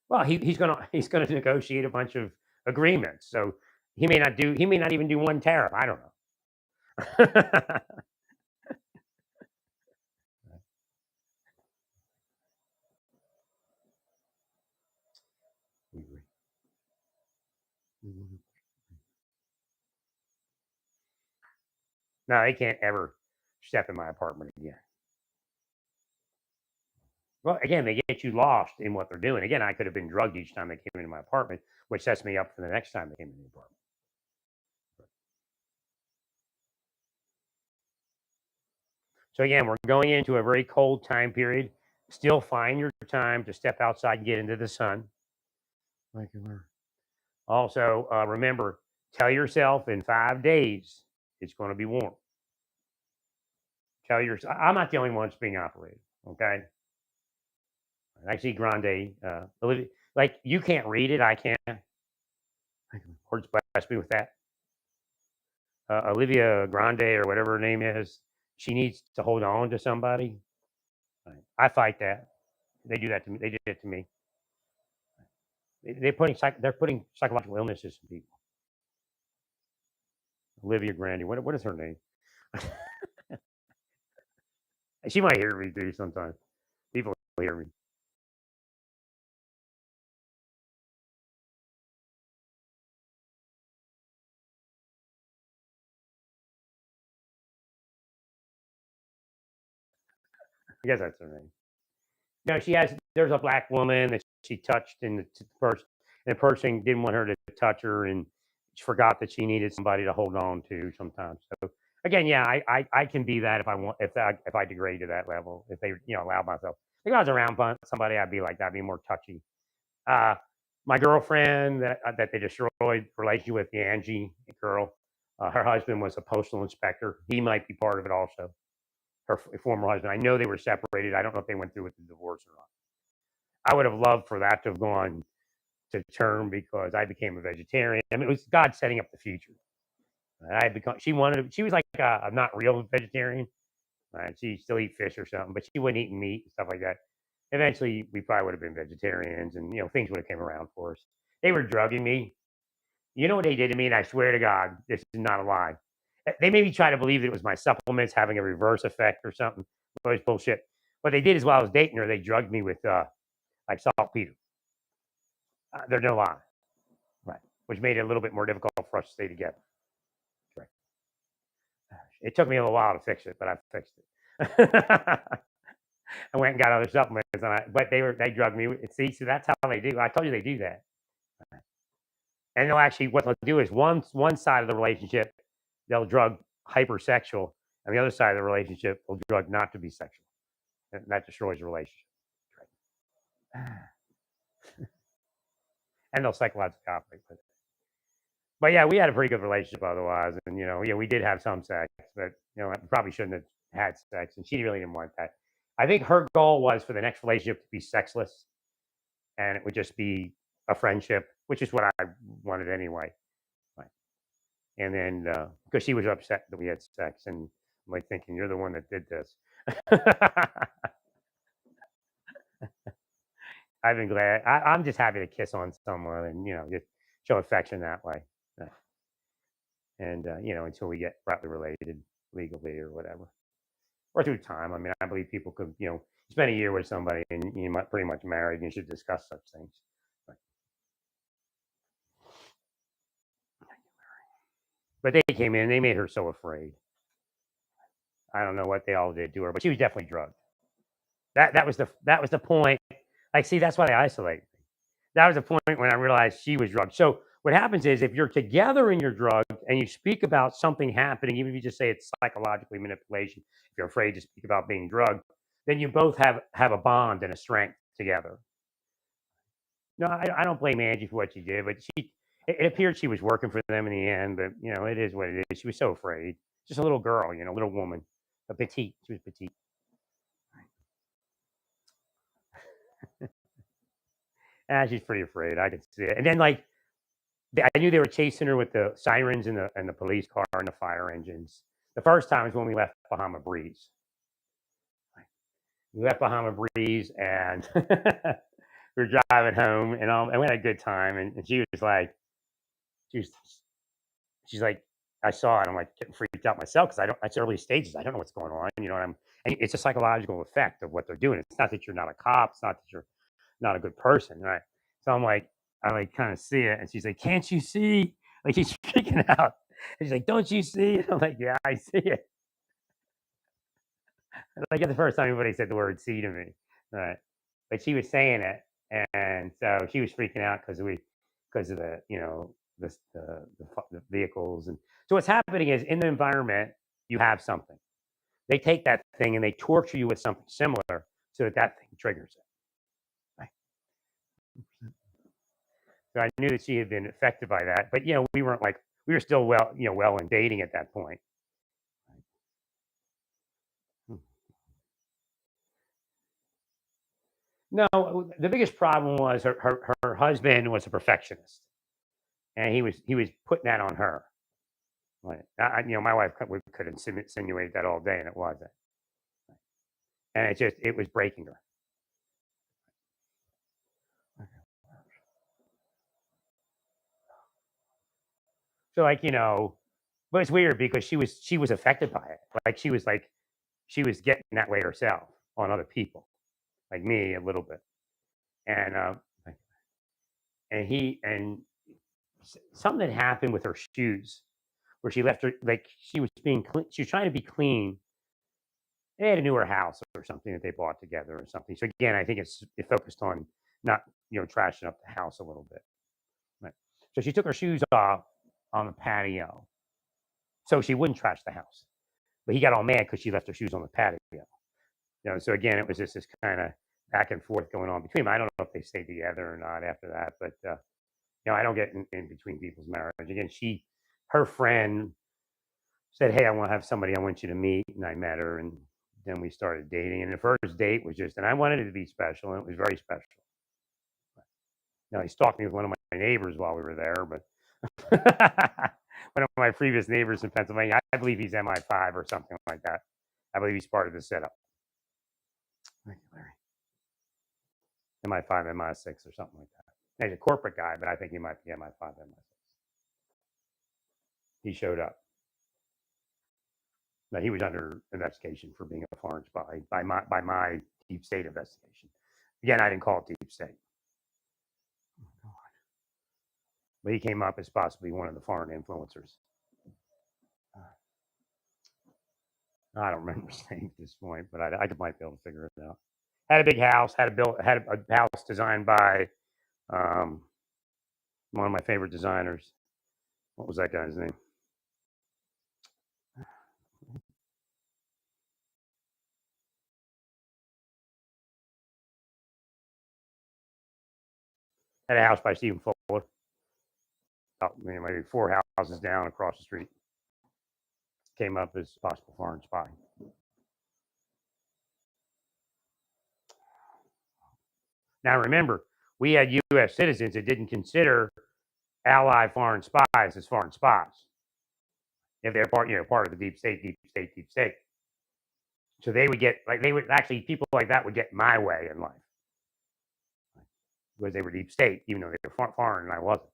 Well, he's gonna negotiate a bunch of agreements. So he may not even do one tariff. I don't know. No, they can't ever step in my apartment again. Well, again, they get you lost in what they're doing. Again, I could have been drugged each time they came into my apartment, which sets me up for the next time they came into the apartment. So again, we're going into a very cold time period. Still find your time to step outside and get into the sun. Like you were. Also, remember, tell yourself in 5 days it's going to be warm. Tell yourself, I'm not the only one that's being operated. Okay. Actually, Grande, Olivia, like you can't read it. I can't. Words bless me with that. Olivia Grande or whatever her name is, she needs to hold on to somebody. Right. I fight that. They do that to me. They did it to me. They're putting psychological illnesses in people. Olivia Grande. What is her name? She might hear me too sometimes. People hear me. I guess that's her name. No, she has. There's a black woman that she touched, and the person didn't want her to touch her, and she forgot that she needed somebody to hold on to sometimes. So again, yeah, I can be that if I want, if I degrade to that level, if they allow myself. If I was around somebody, I'd be like that, I'd be more touchy. Uh, my girlfriend that they destroyed relationship with, the Angie girl, her husband was a postal inspector. He might be part of it also. Her former husband. I know they were separated. I don't know if they went through with the divorce or not. I would have loved for that to have gone to term because I became a vegetarian. I mean, it was God setting up the future. I had become. She wanted. She was like a not real vegetarian. She still eat fish or something, but she wouldn't eat meat and stuff like that. Eventually, we probably would have been vegetarians, and things would have came around for us. They were drugging me. You know what they did to me, and I swear to God, this is not a lie. They made me try to believe that it was my supplements having a reverse effect or something. It was bullshit. What they did is while I was dating her, they drugged me with like saltpeter. They're no lie, right? Which made it a little bit more difficult for us to stay together. Right. It took me a little while to fix it, but I fixed it. I went and got other supplements, but they drugged me. See, that's how they do. I told you they do that, and they'll actually what they'll do is one side of the relationship they'll drug hypersexual, and the other side of the relationship will drug not to be sexual, and that destroys the relationship. Right. And they'll psychologically operate with it. But yeah, we had a pretty good relationship otherwise, and yeah, we did have some sex, but I probably shouldn't have had sex, and she really didn't want that. I think her goal was for the next relationship to be sexless, and it would just be a friendship, which is what I wanted anyway. Right. And then because she was upset that we had sex, and I'm like thinking, you're the one that did this. I've been glad. I'm just happy to kiss on someone and just show affection that way. And until we get properly related legally or whatever, or through time. I mean, I believe people could spend a year with somebody and you might pretty much married. And you should discuss such things. But they came in, they made her so afraid. I don't know what they all did to her, but she was definitely drugged. That was the point. Like, see, that's why they isolate. That was the point when I realized she was drugged. So what happens is if you're together and you're drugged and you speak about something happening, even if you just say it's psychologically manipulation, if you're afraid to speak about being drugged, then you both have a bond and a strength together. No, I don't blame Angie for what she did, but it appeared she was working for them in the end. But it is what it is. She was so afraid. Just a little girl, little woman, a petite. She was petite. She's pretty afraid. I could see it. And then like I knew they were chasing her with the sirens and the police car and the fire engines. The first time was when we left Bahama Breeze. We left Bahama Breeze and we were driving home and we had a good time. And she was like, she was, she's like, I saw it. I'm like getting freaked out myself because I don't. It's early stages. I don't know what's going on. And it's a psychological effect of what they're doing. It's not that you're not a cop. It's not that you're not a good person, right? So I like kind of see it, and she's like, "Can't you see?" Like she's freaking out. And she's like, "Don't you see?" And I'm like, "Yeah, I see it." Like it's the first time anybody said the word "see" to me, right? But she was saying it, and so she was freaking out because of the the vehicles, and so what's happening is in the environment you have something. They take that thing and they torture you with something similar so that thing triggers it. Right? So I knew that she had been affected by that, but we weren't like we were still well in dating at that point. No, the biggest problem was her husband was a perfectionist, and he was putting that on her. Right? My wife could insinuate that all day, and it wasn't. and it was breaking her. So like, but it's weird because she was affected by it. Like she was getting that way herself on other people, like me a little bit. And and he and something had happened with her shoes where she left her, like she was being clean. She was trying to be clean. They had a newer house or something that they bought together or something. So again, I think it focused on not trashing up the house a little bit. Right. So she took her shoes off on the patio so she wouldn't trash the house. But he got all mad because she left her shoes on the patio. So again, it was just this kind of back and forth going on between them. I don't know if they stayed together or not after that, but I don't get in between people's marriage. Again, her friend said, "Hey, I want to have somebody I want you to meet," and I met her, and then we started dating. And the first date was and I wanted it to be special, and it was very special. Now he stalked me with one of my neighbors while we were there, but one of my previous neighbors in Pennsylvania. I believe he's MI5 or something like that. I believe he's part of the setup. Thank you, Larry. MI5, MI6, or something like that. He's a corporate guy, but I think he might be MI5, MI6. He showed up. Now he was under investigation for being a foreign spy by my deep state investigation. Again, I didn't call it deep state, but he came up as possibly one of the foreign influencers. I don't remember his name at this point, but I might be able to figure it out. Had a big house. Had a house designed by one of my favorite designers. What was that guy's name? Had a house by Stephen Fuller. Maybe 4 houses down across the street. Came up as possible foreign spy. Now remember, we had U.S. citizens that didn't consider ally foreign spies as foreign spies if they're part of the deep state, deep state, deep state. So they would get people like that would get my way in life because they were deep state, even though they were foreign and I wasn't.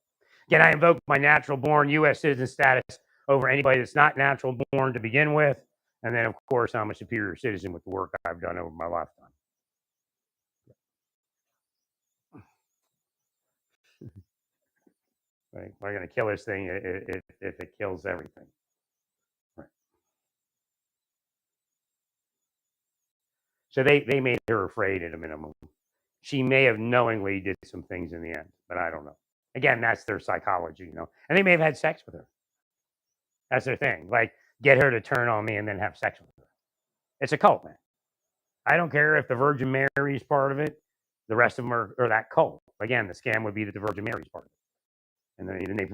Again, I invoke my natural born U.S. citizen status over anybody that's not natural born to begin with. And then, of course, I'm a superior citizen with the work I've done over my lifetime. Right? We're going to kill this thing if it kills everything. Right. So they made her afraid at a minimum. She may have knowingly did some things in the end, but I don't know. Again, that's their psychology, And they may have had sex with her. That's their thing. Like, get her to turn on me and then have sex with her. It's a cult, man. I don't care if the Virgin Mary is part of it. The rest of them are that cult. Again, the scam would be that the Virgin Mary is part of it. And then they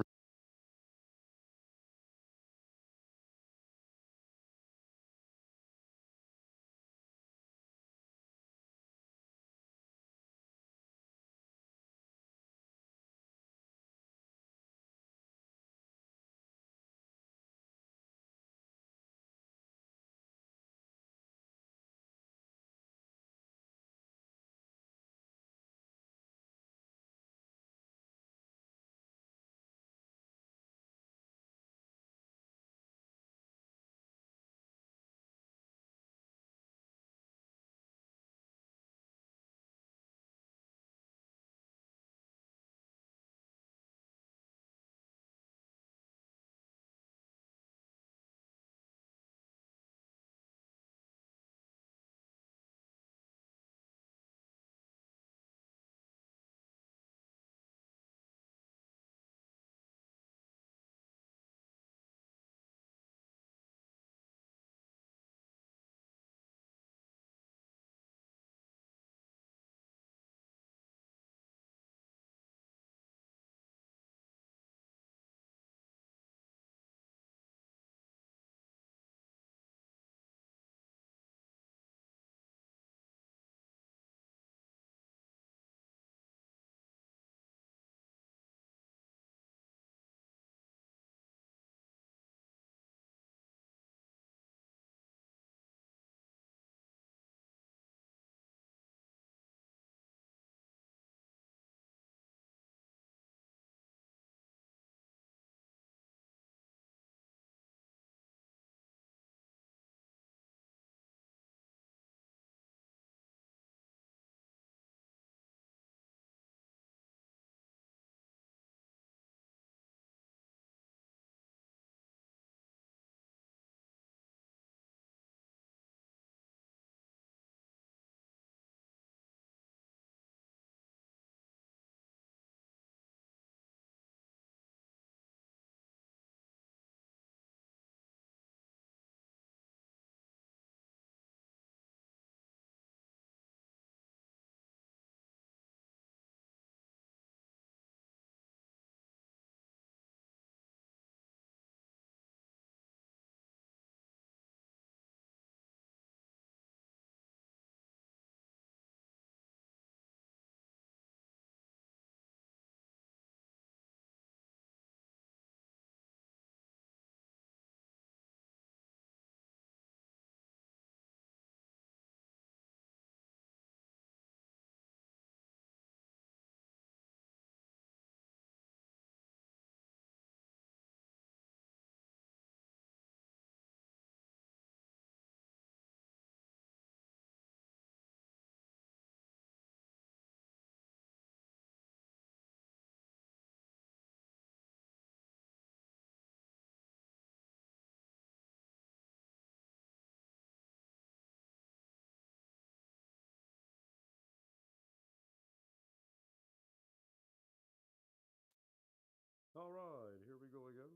All right, here we go again.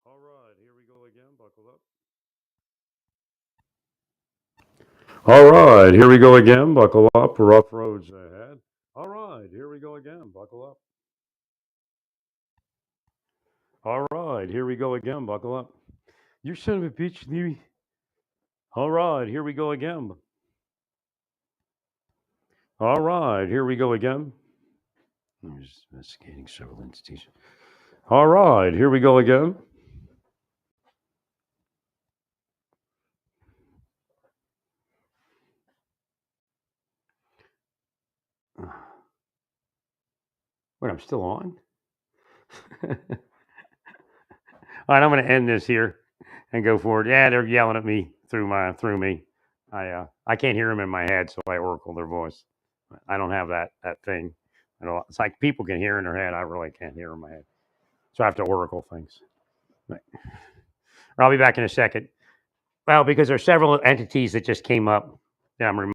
All right, here we go again. Buckle up. All right, here we go again. Buckle up. Rough roads ahead. All right, here we go again. Buckle up. All right, here we go again. Buckle up. You son of a bitch. All right, here we go again. All right, here we go again. I'm just investigating several entities. All right, here we go again. Wait, I'm still on? All right, I'm going to end this here and go forward. Yeah, they're yelling at me through me. I can't hear them in my head, so I oracle their voice. I don't have that thing. It's like people can hear in their head. I really can't hear in my head, so I have to oracle things. Right. I'll be back in a second. Well, because there's several entities that just came up that I'm